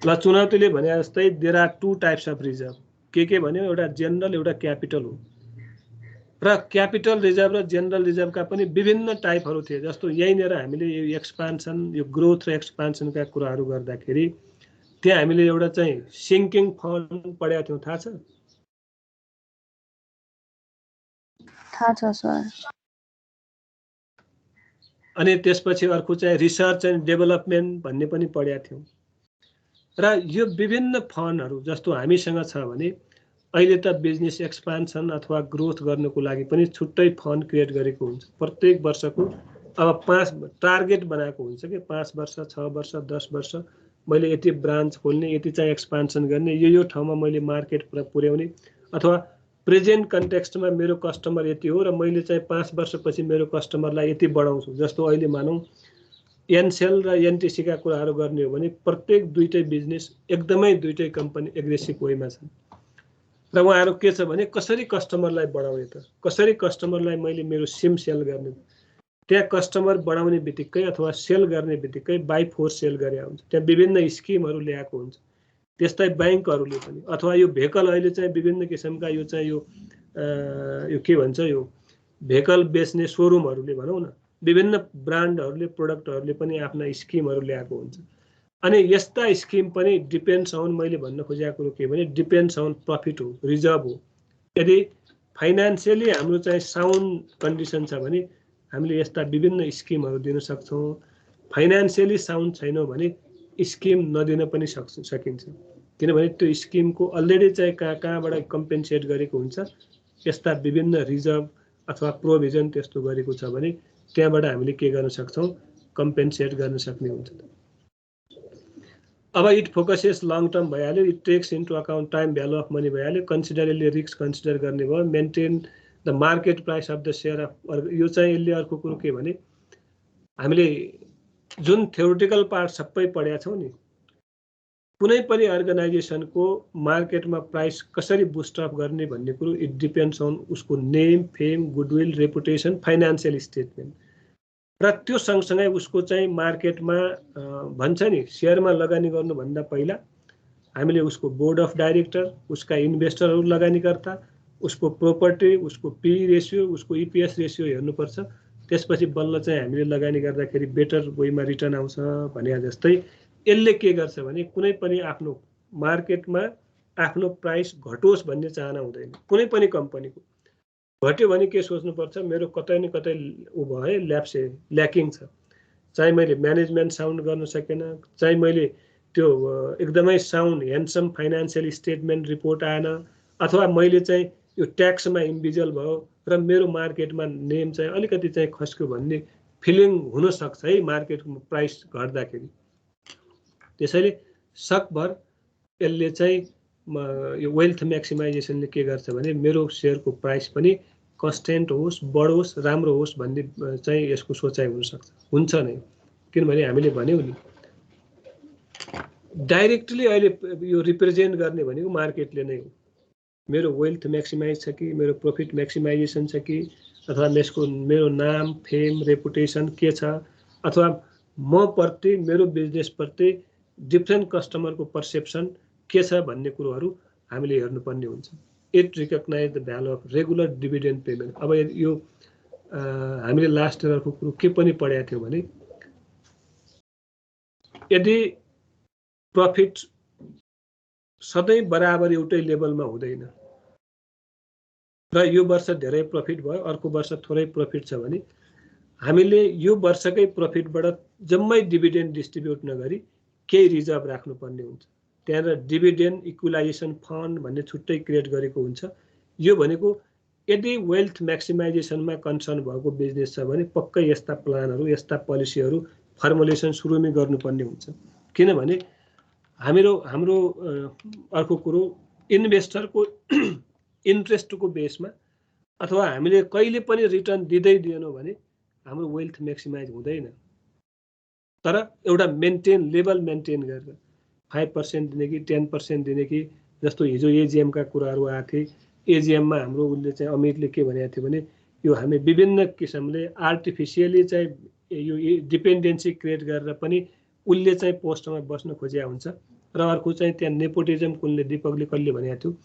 ल चुनौतीले भने जस्तै there are 2 types of reserve. के भन्यो एउटा जेनरल एउटा क्यापिटल हो। र क्यापिटल रिजर्भ र जेनरल रिजर्भका पनि विभिन्न टाइपहरू थिए। जस्तो यहीँनिर हामीले यो एक्सपान्सन यो ग्रोथ र एक्सपान्सनका कुराहरू गर्दाखेरि त्यहाँ हामीले एउटा चाहिँ सिङ्किङ फन्ड पढेका थियौँ, थाहा छ? थाहा छ सर। अनि त्यसपछि अर्को चाहिँ रिसर्च एन्ड डेभलपमेन्ट भन्ने पनि पढेका थियौँ। र यो विभिन्न फन्डहरू जस्तो हामीसँग छ भने अहिले त बिजनेस एक्सपान्सन अथवा ग्रोथ गर्नको लागि पनि छुट्टै फन्ड क्रिएट गरेको हुन्छ। प्रत्येक वर्षको अब 5 टार्गेट बनाएको हुन्छ कि 5 वर्ष 6 वर्ष 10 वर्ष मैले यति ब्रान्च खोल्ने, यति चाहिँ एक्सपान्सन गर्ने, यो ठाउँमा मैले मार्केट पुर्याउने, अथवा प्रेजेन्ट कन्टेक्स्टमा मेरो कस्टमर यति हो र मैले चाहिँ 5 वर्षपछि मेरो कस्टमरलाई यति बढाउँछु। जस्तो अहिले मानौँ एनसेल र एनटिसीका कुराहरू गर्ने हो भने प्रत्येक दुईटै बिजनेस एकदमै दुईटै कम्पनी एग्रेसिभ वेमा छन्। र उहाँहरू के छ भने कसरी कस्टमरलाई बढाउने त, कसरी कस्टमरलाई मैले मेरो सिम सेल गर्ने। त्यहाँ कस्टमर बढाउने बित्तिकै अथवा सेल गर्ने बित्तिकै बाई फोर्स सेल गरे हुन्छ। त्यहाँ विभिन्न स्किमहरू ल्याएको हुन्छ। त्यस्तै ब्याङ्कहरूले पनि अथवा यो भेकल अहिले चाहिँ विभिन्न किसिमका यो चाहिँ यो के भन्छ यो भेकल बेच्ने सोरुमहरूले भनौँ न विभिन्न ब्रान्डहरूले प्रोडक्टहरूले पनि आफ्ना स्किमहरू ल्याएको हुन्छ। अनि यस्ता स्किम पनि डिपेन्ड्स अन मैले भन्न खोजेको कुरो के भने डिपेन्ड्स अन प्रफिट हो, रिजर्भ हो। यदि फाइनान्सियली हाम्रो चाहिँ साउन्ड कन्डिसन छ भने हामीले यस्ता विभिन्न स्किमहरू दिन सक्छौँ। फाइनान्सियली साउन्ड छैनौँ भने स्किम नदिन पनि सकिन्छ, किनभने त्यो स्किमको अलरेडी चाहिँ कहाँबाट कम्पेन्सेट गरेको हुन्छ। यस्ता विभिन्न रिजर्भ अथवा प्रोभिजन त्यस्तो गरेको छ भने त्यहाँबाट हामीले के गर्न सक्छौँ, कम्पेन्सेट गर्न सक्ने हुन्छ। अब इट फोकसेस लङ टर्म भइहाल्यो, it takes into account time value of money भइहाल्यो, कन्सिडरली रिस्क कन्सिडर गर्ने भयो, maintain the market price of the share of. यो चाहिँ यसले अर्को कुरो के भने हामीले जुन थ्योरिटिकल पार्ट सबै पढेका छौँ नि, कुनै पनि अर्गनाइजेसनको मार्केटमा प्राइस कसरी बुस्ट अप गर्ने भन्ने कुरो इट डिपेन्ड्स अन उसको name, fame, goodwill, reputation, financial statement. र त्यो सँगसँगै उसको चाहिँ मार्केटमा भन्छ नि सेयरमा लगानी गर्नुभन्दा पहिला हामीले उसको बोर्ड अफ डाइरेक्टर, उसका इन्भेस्टरहरू लगानीकर्ता, उसको प्रोपर्टी, उसको पी रेसियो, उसको इपिएस रेसियो हेर्नुपर्छ। त्यसपछि बल्ल चाहिँ हामीले लगानी गर्दाखेरि बेटर वेमा रिटर्न आउँछ भने जस्तै यसले के गर्छ भने कुनै पनि आफ्नो मार्केटमा आफ्नो प्राइस घटोस् भन्ने चाहना हुँदैन कुनै पनि कम्पनीको। घट्यो भने के सोच्नुपर्छ, मेरो कतै न कतै उ भयो ल्याकिङ छ, चाहिँ मैले म्यानेजमेन्ट साउन्ड गर्न सकेन, चाहिँ मैले त्यो एकदमै sound handsome financial statement report आएन, अथवा मैले चाहिँ यो ट्याक्समा इन्भिजल भयो र मेरो मार्केटमा नेम चाहिँ अलिकति चाहिँ खस्क्यो भन्ने फिलिङ हुन सक्छ है मार्केटको प्राइस घट्दाखेरि। त्यसैले सकभर यसले चाहिँ यो वेल्थ म्याक्सिमाइजेसनले के गर्छ भने मेरो सेयरको प्राइस पनि कन्स्टेन्ट होस्, बढोस्, राम्रो होस् भन्ने चाहिँ यसको सोचाइ हुनसक्छ, हुन्छ नै। किनभने हामीले भन्यौँ नि डाइरेक्टली अहिले यो रिप्रेजेन्ट गर्ने भनेको मार्केटले नै हो। मेरो वेल्थ म्याक्सिमाइज छ कि, मेरो प्रफिट म्याक्सिमाइजेसन छ कि, अथवा मेरो नाम, फेम, रेपुटेसन के छ, अथवा म प्रति मेरो बिजनेसप्रति डिफ्रेन्ट कस्टमरको पर्सेप्सन के छ भन्ने कुरोहरू हामीले हेर्नुपर्ने हुन्छ। It recognize the value of regular dividend payment. अब यो हामीले लास्ट इयरको कुरो के पनि पढेका थियौँ भने यदि प्रफिट सधैँ बराबर एउटै लेभलमा हुँदैन र यो वर्ष धेरै प्रफिट भयो, अर्को वर्ष थोरै प्रफिट छ भने हामीले यो वर्षकै प्रफिटबाट जम्मै डिभिडेन्ड डिस्ट्रिब्युट नगरी केही रिजर्भ राख्नुपर्ने हुन्छ। त्यहाँनिर डिभिडेन्ड इक्वलाइजेसन फन्ड भन्ने छुट्टै क्रिएट गरेको हुन्छ। यो भनेको यदि वेल्थ म्याक्सिमाइजेसनमा कन्सर्न भएको बिजनेस छ भने पक्कै यस्ता प्लानहरू, यस्ता पोलिसीहरू फर्मुलेसन सुरुमै गर्नुपर्ने हुन्छ। किनभने हाम्रो अर्को कुरो इन्भेस्टरको इन्ट्रेस्टको बेसमा अथवा हामीले कहिले पनि रिटर्न दिँदैनौँ भने हाम्रो वेल्थ म्याक्सिमाइज हुँदैन। तर एउटा लेभल मेन्टेन गरेर 5% दिने कि 10% दिने कि जस्तो हिजो एजिएमका कुराहरू आएको थिए। एजिएममा हाम्रो उसले चाहिँ अमितले के भनेको थियो भने यो हामी विभिन्न किसिमले आर्टिफिसियली चाहिँ यो डिपेन्डेन्सी क्रिएट गरेर पनि उसले चाहिँ पोस्टमा बस्न खोजिया हुन्छ। र अर्को चाहिँ त्यहाँ नेपोटिजम कुनले दिपकले कहिले भनेको थियो,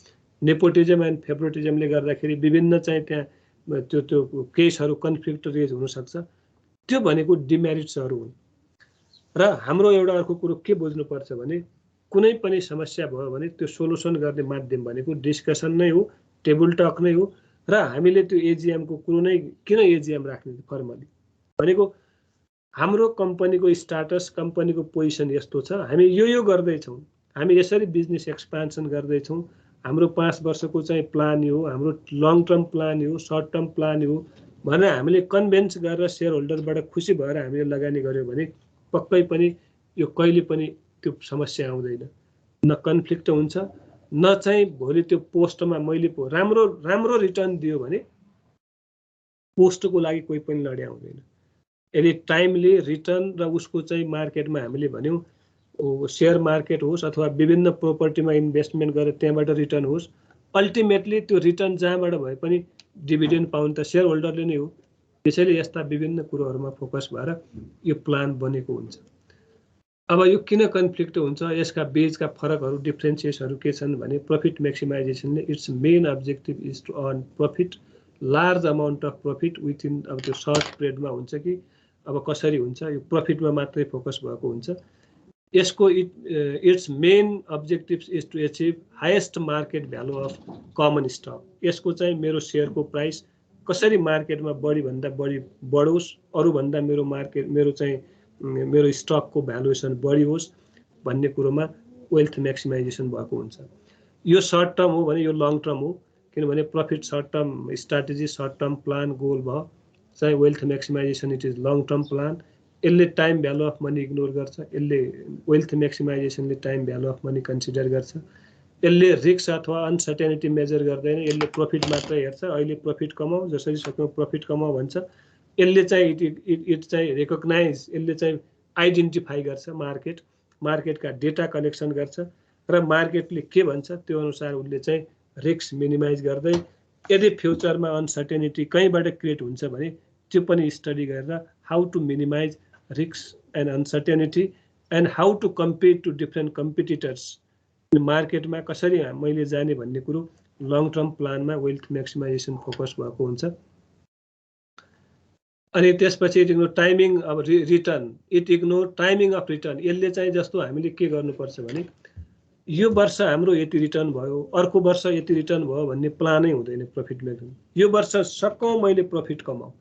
नेपोटिजम एन्ड फेभरेटिजमले गर्दाखेरि विभिन्न चाहिँ त्यहाँ त्यो केसहरू कन्फ्लिक्ट रेज हुनसक्छ। त्यो भनेको डिमेरिट्सहरू हुन्। र हाम्रो एउटा अर्को कुरो के बुझ्नुपर्छ भने कुनै पनि समस्या भयो भने त्यो सोल्युसन गर्ने माध्यम भनेको डिस्कसन नै हो, टेबल टक नै हो। र हामीले त्यो एजिएमको कुरो नै किन एजिएम राख्ने फर्मली भनेको हाम्रो कम्पनीको स्टाटस, कम्पनीको पोजिसन यस्तो छ, हामी यो गर्दैछौँ, हामी यसरी बिजनेस एक्सपान्सन गर्दैछौँ, हाम्रो 5 वर्षको चाहिँ प्लान हो, हाम्रो लङ टर्म प्लान हो, सर्ट टर्म प्लान हो भनेर हामीले कन्भिन्स गरेर सेयर होल्डरबाट खुसी भएर हामीले लगानी गर्यो भने पक्कै पनि यो कहिले पनि त्यो समस्या आउँदैन, न कन्फ्लिक्ट हुन्छ, न चाहिँ भोलि त्यो पोस्टमा मैले राम्रो रिटर्न दियो भने पोस्टको लागि कोही पनि लडे आउँदैन। यदि टाइमली रिटर्न र उसको चाहिँ मार्केटमा हामीले भन्यौँ सेयर मार्केट होस् अथवा विभिन्न प्रोपर्टीमा इन्भेस्टमेन्ट गरेर त्यहाँबाट रिटर्न होस्, अल्टिमेटली त्यो रिटर्न जहाँबाट भए पनि डिभिडेन्ड पाउनु त सेयर होल्डरले नै हो। त्यसैले यस्ता विभिन्न कुरोहरूमा फोकस भएर यो प्लान बनेको हुन्छ। अब यो किन कन्फ्लिक्ट हुन्छ, यसका बीचका फरकहरू डिफ्रेन्सिएसहरू के छन् भने प्रफिट म्याक्सिमाइजेसनले its main objective is to earn profit, large amount of profit within. अब त्यो सर्ट पिरियडमा हुन्छ कि अब कसरी हुन्छ, यो प्रफिटमा मात्रै फोकस भएको हुन्छ। यसको its main objective is to achieve highest market value of common stock. यसको चाहिँ मेरो सेयरको प्राइस कसरी मार्केटमा बढीभन्दा बढी बढोस्, अरूभन्दा मेरो स्टकको भ्यालुएसन बढी होस् भन्ने कुरोमा वेल्थ म्याक्सिमाइजेसन भएको हुन्छ। यो सर्ट टर्म हो भने यो लङ टर्म हो, किनभने profit short term strategy, short term plan, goal भयो। चाहिँ wealth maximization it is long term plan. यसले time value of money ignore गर्छ, यसले वेल्थ म्याक्सिमाइजेसनले time value of money consider गर्छ। यसले रिस्क अथवा अनसर्टेनिटी मेजर गर्दैन, यसले प्रफिट मात्रै हेर्छ। अहिले प्रफिट कमाऊ, जसरी सक्यौ प्रफिट कमाऊ भन्छ। यसले चाहिँ इट चाहिँ रेकग्नाइज, यसले चाहिँ आइडेन्टिफाई गर्छ मार्केटका डेटा कलेक्सन गर्छ र मार्केटले के भन्छ त्यो अनुसार उसले चाहिँ रिस्क मिनिमाइज गर्दै यदि फ्युचरमा अनसर्टेनिटी कहीँबाट क्रिएट हुन्छ भने त्यो पनि स्टडी गरेर how to minimize risk and uncertainty and how to compete to different competitors, मार्केटमा कसरी मैले जाने भन्ने कुरो लङ टर्म प्लानमा वेल्थ म्याक्सिमाइजेसन फोकस भएको हुन्छ। अनि त्यसपछि इट इग्नोर टाइमिङ अब return, it ignore timing of return. यसले चाहिँ जस्तो हामीले के गर्नुपर्छ भने यो वर्ष हाम्रो यति रिटर्न भयो, अर्को वर्ष यति रिटर्न भयो भन्ने प्लानै हुँदैन प्रफिट मेकिङ। यो वर्ष सकौँ मैले प्रफिट कमाऊ,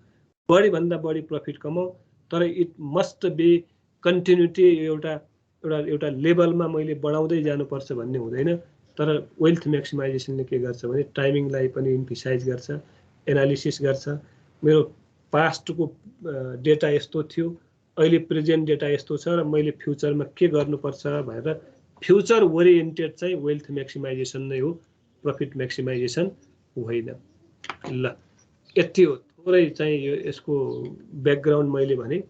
बढीभन्दा बढी प्रफिट कमाऊ, तर इट मस्ट बी कन्टिन्युटी, एउटा लेभलमा मैले बढाउँदै जानुपर्छ भन्ने हुँदैन। तर वेल्थ म्याक्सिमाइजेसनले के गर्छ भने टाइमिङलाई पनि इम्फिसाइज गर्छ, एनालिसिस गर्छ। मेरो पास्टको डेटा यस्तो थियो, अहिले प्रेजेन्ट डेटा यस्तो छ र मैले फ्युचरमा के गर्नुपर्छ भनेर फ्युचर ओरिएन्टेड चाहिँ वेल्थ म्याक्सिमाइजेसन नै हो, प्रफिट म्याक्सिमाइजेसन होइन। ल यति हो, थोरै चाहिँ यसको ब्याकग्राउन्ड मैले भने।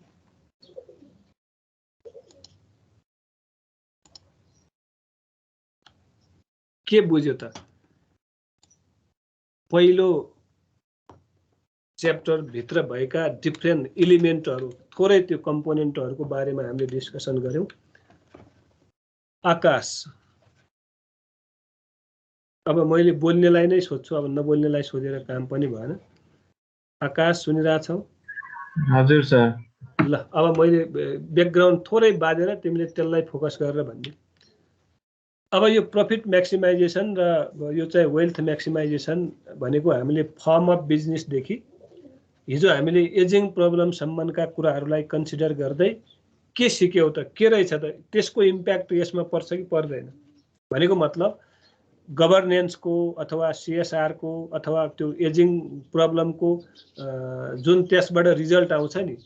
के बुझ्यो त? पहिलो च्याप्टर भित्र भएका डिफ्रेन्ट इलिमेन्टहरू, थोरै त्यो कम्पोनेन्टहरूको बारेमा हामीले डिस्कसन गर्यौं। आकाश, अब मैले बोल्नेलाई नै सोध्छु, अब नबोल्नेलाई सोधेर काम पनि भएन। आकाश सुनिरहेछौ? हजुर सर। ल अब मैले ब्याकग्राउन्ड थोरै बाँधेर तिमीले त्यसलाई फोकस गरेर भन्ने। अब यो प्रफिट म्याक्सिमाइजेसन र यो चाहिँ वेल्थ म्याक्सिमाइजेसन भनेको हामीले फर्म अफ बिजनेसदेखि हिजो हामीले एजिङ प्रब्लमसम्मका कुराहरूलाई कन्सिडर गर्दै के सिक्यौ त, के रहेछ त, त्यसको इम्प्याक्ट यसमा पर्छ कि पर्दैन भनेको मतलब गभर्नेन्सको अथवा सिएसआरको अथवा त्यो एजिङ प्रब्लमको जुन त्यसबाट रिजल्ट आउँछ नि,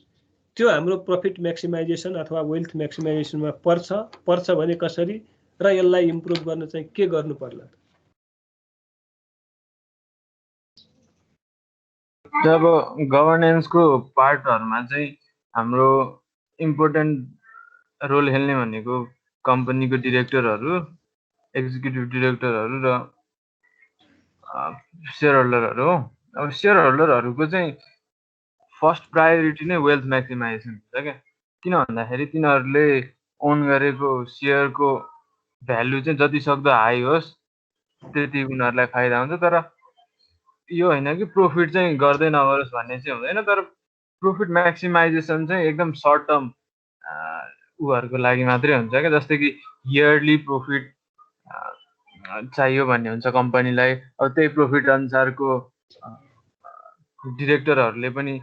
त्यो हाम्रो प्रफिट म्याक्सिमाइजेसन अथवा वेल्थ म्याक्सिमाइजेसनमा पर्छ भने कसरी र यसलाई इम्प्रुभ गर्न चाहिँ के गर्नु पर्ला? जब गभर्नेन्सको पार्टहरुमा चाहिँ हाम्रो इम्पोर्टेन्ट रोल खेल्ने भनेको कम्पनीको डिरेक्टरहरू एक्जिक्युटिभ डिरेक्टरहरू र सेयर होल्डरहरू हो। अब सेयर होल्डरहरूको चाहिँ फर्स्ट प्रायोरिटी नै वेल्थ म्याक्सिमाइजेसन हुन्छ क्या। किन भन्दाखेरि तिनीहरूले ओन गरेको सेयरको भ्यालु चाहिँ जति सक्दो हाई होस् त्यति उनीहरूलाई फाइदा हुन्छ। तर यो होइन कि प्रॉफिट चाहिँ गर्दै नगरोस् भन्ने चाहिँ हुँदैन। तर प्रॉफिट म्याक्सिमाइजेसन चाहिँ एकदम सर्ट टर्म उहरूको लागि मात्रै हुन्छ क्या। जस्तै कि इयरली प्रॉफिट चाहियो भन्ने हुन्छ कम्पनीलाई। अब त्यही प्रॉफिट अनुसारको डिरेक्टरहरूले पनि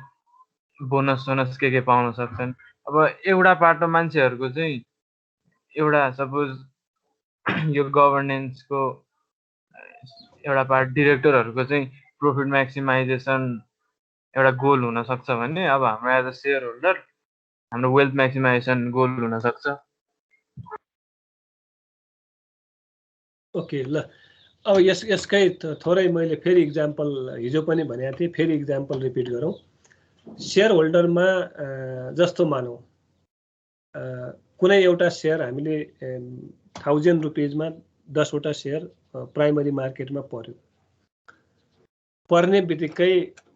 बोनस सोनस के पाउन सक्छन्। अब एउटा पाटो मान्छेहरूको चाहिँ एउटा सपोज यो गभर्नेन्सको एउटा पार्ट डिरेक्टरहरूको चाहिँ प्रॉफिट म्याक्सिमाइजेसन एउटा गोल हुन सक्छ भने अब हाम्रो एज अ सेयर होल्डर हाम्रो वेल्थ म्याक्सिमाइजेसन गोल हुन सक्छ। ओके ल, अब यसकै थोरै मैले फेरि इक्जाम्पल हिजो पनि भनेको थिएँ, फेरि इक्जाम्पल रिपिट गरौँ। सेयर होल्डरमा जस्तो मानौँ कुनै एउटा सेयर हामीले 1000 रुपिजमा 10 वटा सेयर प्राइमरी मार्केटमा पर्यो। पर्ने बित्तिकै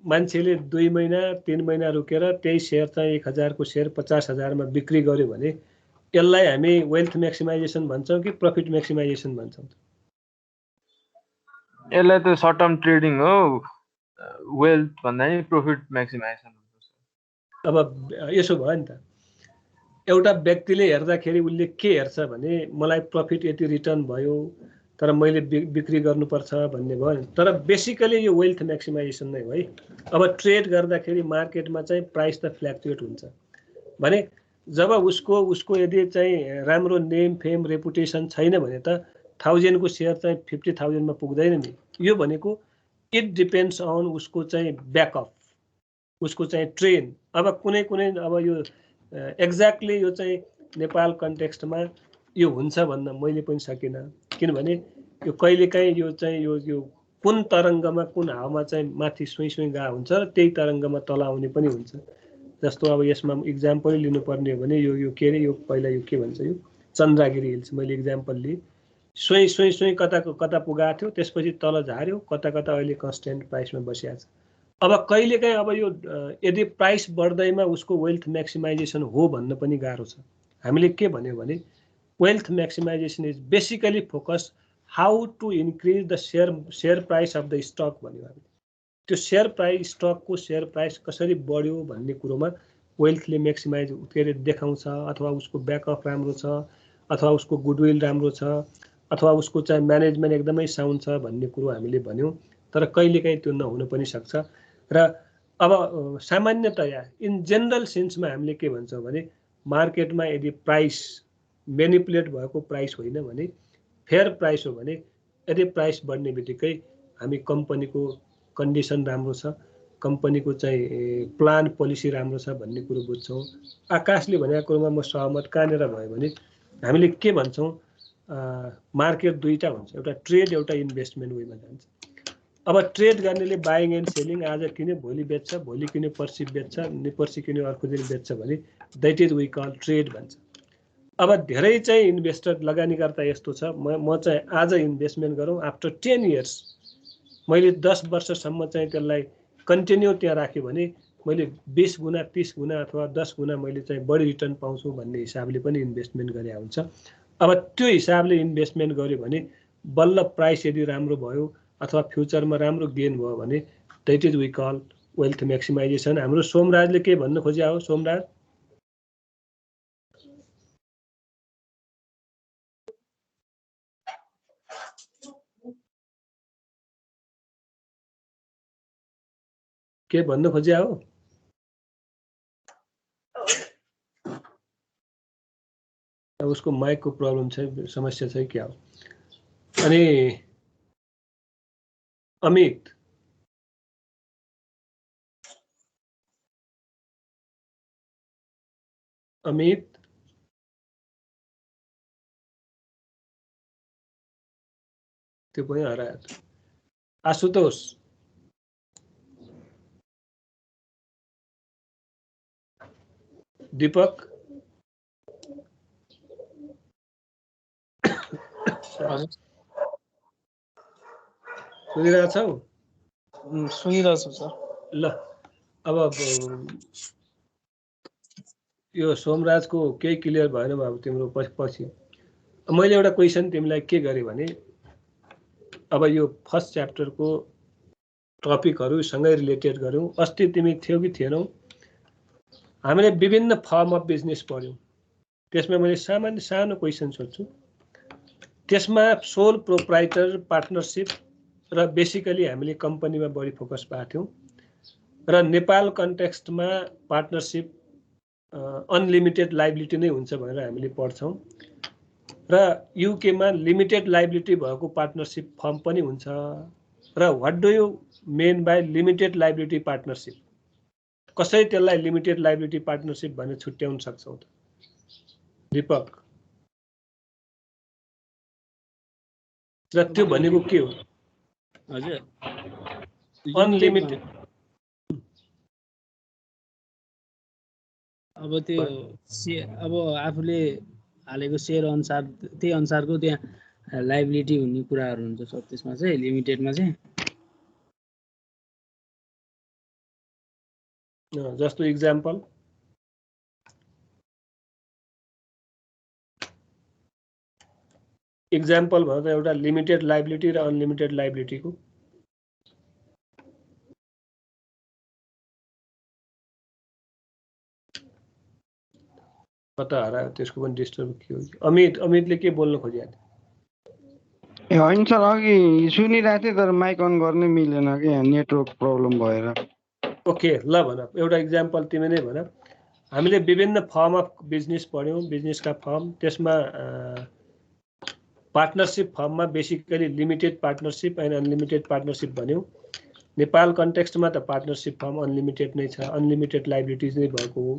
मान्छेले 2 महिना 3 महिना रोकेर त्यही सेयर चाहिँ 1000 को सेयर 50,000 मा बिक्री गर्यो भने यसलाई हामी वेल्थ म्याक्सिमाइजेसन भन्छौँ कि प्रॉफिट म्याक्सिमाइजेसन भन्छौँ? यसलाई त सर्ट टर्म ट्रेडिङ हो। वेल्थ भन्दा नि प्रॉफिट म्याक्सिमाइजेसन हुन्छ। अब यसो भयो नि त, एउटा व्यक्तिले हेर्दाखेरि उसले के हेर्छ भने मलाई प्रॉफिट यति रिटर्न भयो तर मैले बिक्री गर्नुपर्छ भन्ने भयो। तर बेसिकली यो वेल्थ म्याक्सिमाइजेसन नै हो है। अब ट्रेड गर्दाखेरि मार्केटमा चाहिँ प्राइस त फ्लक्चुएट हुन्छ भने जब उसको यदि चाहिँ राम्रो नेम फेम रेपुटेसन छैन भने त 1000 को सेयर चाहिँ 50,000 मा पुग्दैन नि। यो भनेको इट डिपेन्ड्स अन उसको चाहिँ ब्याकअप, उसको चाहिँ ट्रेन। अब कुनै अब यो एक्ज्याक्टली यो चाहिँ नेपाल कन्टेक्स्टमा यो हुन्छ भन्न मैले पनि सकिनँ, किनभने यो कहिलेकाहीँ यो चाहिँ यो कुन तरङ्गमा कुन हावामा चाहिँ माथि सुई गएको हुन्छ र त्यही तरङ्गमा तल आउने पनि हुन्छ। जस्तो अब यसमा इक्जाम्पल लिनुपर्ने हो भने यो के अरे यो पहिला यो के भन्छ यो चन्द्रगिरी हिल्स मैले इक्जाम्पल लिएँ। सुई कता पुगाएको थियो, त्यसपछि तल झार्यो, कता अहिले कन्स्टेन्ट प्राइसमा बसिएको छ। अब कहिलेकाहीँ अब यो यदि प्राइस बढ्दैमा उसको वेल्थ म्याक्सिमाइजेसन हो भन्न पनि गाह्रो छ। हामीले के भन्यो भने wealth maximization is basically focus how to increase the share price of the stock भन्यो हामीले। त्यो सेयर प्राइस, स्टकको सेयर प्राइस कसरी बढ्यो भन्ने कुरोमा वेल्थले म्याक्सिमाइज के अरे देखाउँछ, अथवा उसको ब्याकअप राम्रो छ, अथवा उसको गुडविल राम्रो छ, अथवा उसको चाहिँ म्यानेजमेन्ट एकदमै साउन्ड छ भन्ने कुरो हामीले भन्यौँ। तर कहिलेकाहीँ त्यो नहुन पनि सक्छ। र अब सामान्यतया इन जेनरल सेन्समा हामीले के भन्छौँ भने मार्केटमा यदि प्राइस मेनिपुलेट भएको प्राइस होइन भने फेयर प्राइस हो भने यदि प्राइस बढ्ने बित्तिकै हामी कम्पनीको कन्डिसन राम्रो छ, कम्पनीको चाहिँ प्लान पोलिसी राम्रो छ भन्ने कुरो बुझ्छौँ। आकाशले भनेको कुरोमा म सहमत कहाँनिर भयो भने हामीले के भन्छौँ मार्केट दुईटा हुन्छ, एउटा ट्रेड एउटा इन्भेस्टमेन्ट वेमा जान्छ। अब ट्रेड गर्नेले बाइङ एन्ड सेलिङ आज किन्यो भोलि बेच्छ, भोलि किन्यो पर्सि बेच्छ, पर्सि किन्यो अर्को दिन बेच्छ भने that is we call trade भन्छ। अब धेरै चाहिँ इन्भेस्टर लगानीकर्ता यस्तो छ, म चाहिँ आज इन्भेस्टमेन्ट गरौँ, आफ्टर 10 इयर्स मैले 10 वर्षसम्म चाहिँ त्यसलाई कन्टिन्यू त्यहाँ राख्यो भने मैले 20 गुणा 30 गुणा अथवा 10 गुणा मैले चाहिँ बढी रिटर्न पाउँछु भन्ने हिसाबले पनि इन्भेस्टमेन्ट गरे हुन्छ। अब त्यो हिसाबले इन्भेस्टमेन्ट गर्यो भने बल्ल प्राइस यदि राम्रो भयो अथवा फ्युचरमा राम्रो गेन भयो भने that is we call wealth maximization. हाम्रो सोमराजले के भन्न खोज्या हो? सोमराज के भन्न खोज्या हो? उसको माइकको प्रब्लम छ, समस्या छ क्या हो? अनि अमित त्यो पनि हरायो। आशुतोष दीपक सुनिरहेको छौ? सुनिरहेको छु सर। ल अब यो सोमराजको केही क्लियर भएन अब तिम्रो पछि मैले एउटा क्वेसन तिमीलाई के गरेँ भने अब यो फर्स्ट च्याप्टरको टपिकहरूसँगै रिलेटेड गऱ्यौँ। अस्ति तिमी थियौ कि थिएनौ? हामीले विभिन्न फर्म अफ बिजनेस पढ्यौँ। त्यसमा मैले सामान्य सानो क्वेसन सोध्छु। त्यसमा सोल प्रोप्राइटर, पार्टनरसिप र बेसिकली हामीले कम्पनीमा बढी फोकस पाएको थियौँ र नेपाल कन्टेक्स्टमा पार्टनरसिप अनलिमिटेड लाइबिलिटी नै हुन्छ भनेर हामीले पढ्छौँ र युकेमा लिमिटेड लाइबिलिटी भएको पार्टनरसिप फर्म पनि हुन्छ र what do you mean by limited liability partnership? कसरी त्यसलाई लिमिटेड लाइबिलिटी पार्टनरसिप भनेर छुट्याउन सक्छौ त दीपक? र त्यो भनेको के हो? हजुर अनलिमिटेड अब त्यो अब आफूले हालेको सेयर अनुसार त्यही अनुसारको त्यहाँ लाइबिलिटी हुने कुराहरू हुन्छ सर। त्यसमा चाहिँ लिमिटेडमा चाहिँ जस्तो इक्जाम्पल भनेर एउटा लिमिटेड लाइबिलिटी र अनलिमिटेड लाइबिलिटीको कता हरायो? त्यसको पनि डिस्टर्ब के हो? अमितले के बोल्न खोजेको थियो? ए होइन सर, अघि सुनिरहेको थिएँ तर माइक अन गर्नै मिलेन कि नेटवर्क प्रब्लम भएर। ओके ल भन, एउटा इक्जाम्पल तिमी नै भन। हामीले विभिन्न फर्म अफ बिजनेस पढ्यौँ, बिजनेसका फर्म। त्यसमा पार्टनरसिप फर्ममा basically limited partnership and unlimited partnership भन्यौँ। नेपाल कन्टेक्स्टमा त पार्टनरसिप फर्म अनलिमिटेड नै छ, अनलिमिटेड लाइबिलिटिज नै भएको हो।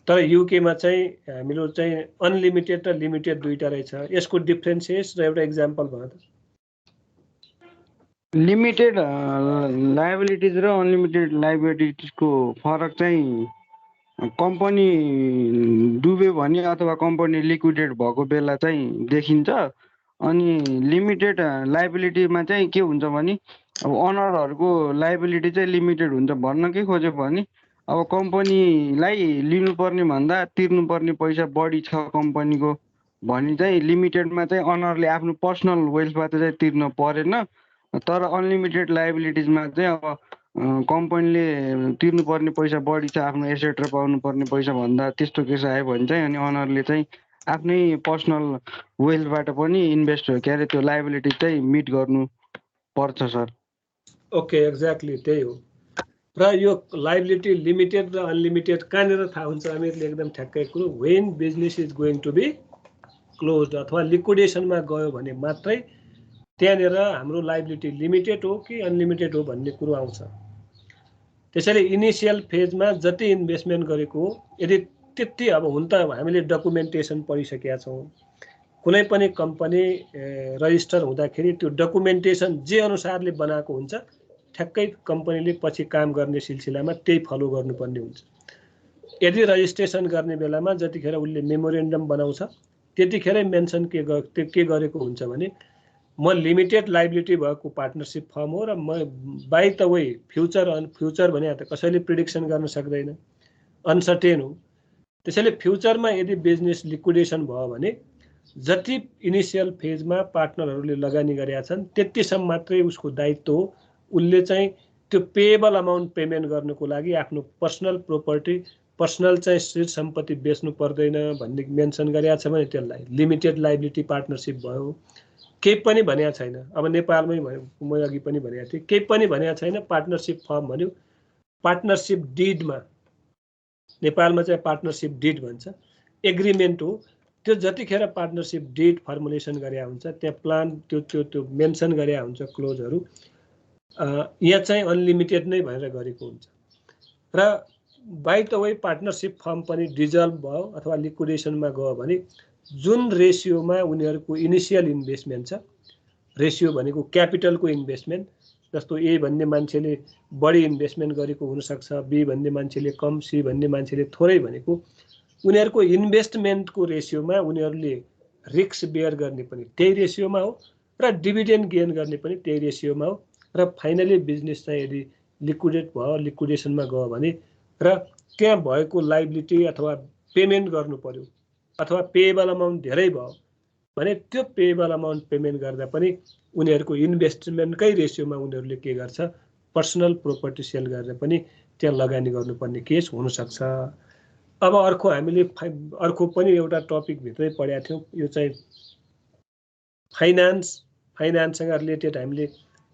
तर युकेमा चाहिँ हामीहरू चाहिँ अनलिमिटेड र लिमिटेड दुईटा रहेछ। यसको डिफ्रेन्सेस र एउटा इक्जाम्पल भन त। लिमिटेड लाइबिलिटिज र अनलिमिटेड लाइबिलिटिजको फरक चाहिँ कम्पनी डुब्यो भने अथवा कम्पनी लिक्विडेट भएको बेला चाहिँ देखिन्छ। अनि लिमिटेड लाइबिलिटीमा चाहिँ के हुन्छ भने अब अनरहरूको लाइबिलिटी चाहिँ लिमिटेड हुन्छ। भन्न के खोज्यो भने अब कम्पनीलाई लिनुपर्ने भन्दा तिर्नुपर्ने पैसा बढी छ कम्पनीको भने चाहिँ लिमिटेडमा चाहिँ अनरले आफ्नो पर्सनल वेल्थबाट चाहिँ तिर्न परेन। तर अनलिमिटेड लाइबिलिटिजमा चाहिँ अब कम्पनीले तिर्नुपर्ने पैसा बढी छ आफ्नो एसेट र पाउनुपर्ने पैसा भन्दा, त्यस्तो केस आयो भने चाहिँ अनि अनरले चाहिँ आफ्नै पर्सनल वेल्थबाट पनि इन्भेस्ट के अरे त्यो लाइबिलिटी चाहिँ मिट गर्नु पर्छ सर। ओके, एक्ज्याक्टली त्यही हो। र यो लाइबिलिटी लिमिटेड र अनलिमिटेड कहाँनिर थाहा हुन्छ? हामीहरूले एकदम ठ्याक्कै कुरो, when business is going to be close अथवा लिक्विडेसनमा गयो भने मात्रै त्यहाँनिर हाम्रो लाइबिलिटी लिमिटेड हो कि अनलिमिटेड हो भन्ने कुरो आउँछ। त्यसैले इनिसियल फेजमा जति इन्भेस्टमेन्ट गरेको हो, यदि त्यति अब हुन त हामीले डकुमेन्टेसन पढिसकेका छौँ। कुनै पनि कम्पनी रजिस्टर हुँदाखेरि त्यो डकुमेन्टेसन जे अनुसारले बनाएको हुन्छ ठ्याक्कै कम्पनीले पछि काम गर्ने सिलसिलामा त्यही फलो गर्नुपर्ने हुन्छ। यदि रजिस्ट्रेसन गर्ने बेलामा जतिखेर उसले मेमोरेन्डम बनाउँछ त्यतिखेरै मेन्सन के गरेको हुन्छ भने म लिमिटेड लाइबिलिटी भएको पार्टनरसिप फर्म हो र म बाई द वे फ्युचर भने त कसैले प्रिडिक्सन गर्न सक्दैन, अनसर्टेन हो। त्यसैले फ्युचरमा यदि बिजनेस लिक्विडेसन भयो भने जति इनिसियल फेजमा पार्टनरहरूले लगानी गरेका छन् त्यतिसम्म मात्रै उसको दायित्व हो। उसले चाहिँ त्यो पेएबल अमाउन्ट पेमेन्ट गर्नुको लागि आफ्नो पर्सनल प्रोपर्टी, पर्सनल चाहिँ स्थिर सम्पत्ति बेच्नु पर्दैन भन्ने मेन्सन गरेका छ भने त्यसलाई लिमिटेड लाइबिलिटी पार्टनरसिप भयो। केही पनि भनेको छैन। अब नेपालमै भयो, म अघि पनि भनेको थिएँ, केही पनि भनेको छैन। पार्टनरसिप फर्म भन्यो, पार्टनरसिप डिडमा, नेपालमा चाहिँ पार्टनरसिप डिड भन्छ, एग्रिमेन्ट हो। त्यो जतिखेर पार्टनरसिप डिड फर्मुलेसन गरे हुन्छ त्यहाँ प्लान त्यो मेन्सन गरे हुन्छ क्लोजहरू। यहाँ चाहिँ अनलिमिटेड नै भनेर गरेको हुन्छ। र by the way partnership form पनि डिजल्भ भयो अथवा लिक्विडेसनमा गयो भने जुन रेसियोमा उनीहरूको इनिसियल इन्भेस्टमेन्ट छ, रेसियो भनेको क्यापिटलको इन्भेस्टमेन्ट, जस्तो ए भन्ने मान्छेले बढी इन्भेस्टमेन्ट गरेको हुनसक्छ, बी भन्ने मान्छेले कम, सी भन्ने मान्छेले थोरै भनेको उनीहरूको इन्भेस्टमेन्टको रेसियोमा उनीहरूले रिस्क बेयर गर्ने पनि त्यही रेसियोमा हो र डिभिडेन्ड गेन गर्ने पनि त्यही रेसियोमा हो र फाइनली बिजनेस चाहिँ यदि लिक्विडेट भयो लिक्विडेसनमा गयो भने र त्यहाँ भएको लाइबिलिटी अथवा पेमेन्ट गर्नु पर्यो अथवा पेएबल अमाउन्ट धेरै भयो भने त्यो पेएबल अमाउन्ट पेमेन्ट गर्दा पनि उनीहरूको इन्भेस्टमेन्टकै रेसियोमा उनीहरूले के गर्छ पर्सनल प्रोपर्टी सेल गरेर पनि त्यहाँ लगानी गर्नुपर्ने केस हुनसक्छ। अब अर्को हामीले अर्को पनि एउटा टपिकभित्रै पढेका थियौँ, यो चाहिँ फाइनान्ससँग रिलेटेड हामीले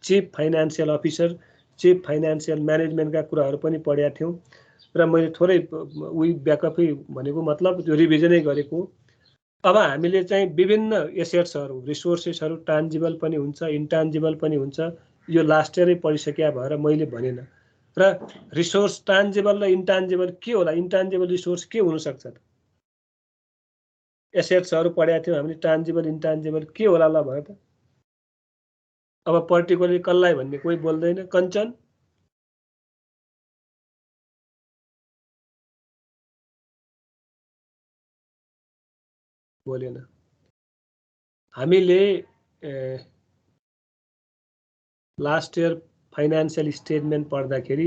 chief financial officer chief financial म्यानेजमेन्टका कुराहरू पनि पढेका थियौँ र मैले थोरै उही ब्याकअपै भनेको मतलब त्यो रिभिजनै गरेको। अब हामीले चाहिँ विभिन्न एसेट्सहरू रिसोर्सेसहरू टान्जिबल पनि हुन्छ इन्टान्जिबल पनि हुन्छ, यो लास्ट इयरै पढिसक्या भएर मैले भनेन। र रिसोर्स टान्जिबल र इन्टान्जिबल के होला, इन्टान्जिबल रिसोर्स के हुनसक्छ त? एसेट्सहरू पढेका थियौँ हामीले, टान्जिबल इन्टान्जिबल के होला ल भयो त? अब पर्टिकुलरली कसलाई भन्ने कोही बोल्दैन। कञ्चन बोलेन। हामीले लास्ट इयर फाइनान्सियल स्टेटमेन्ट पढ्दाखेरि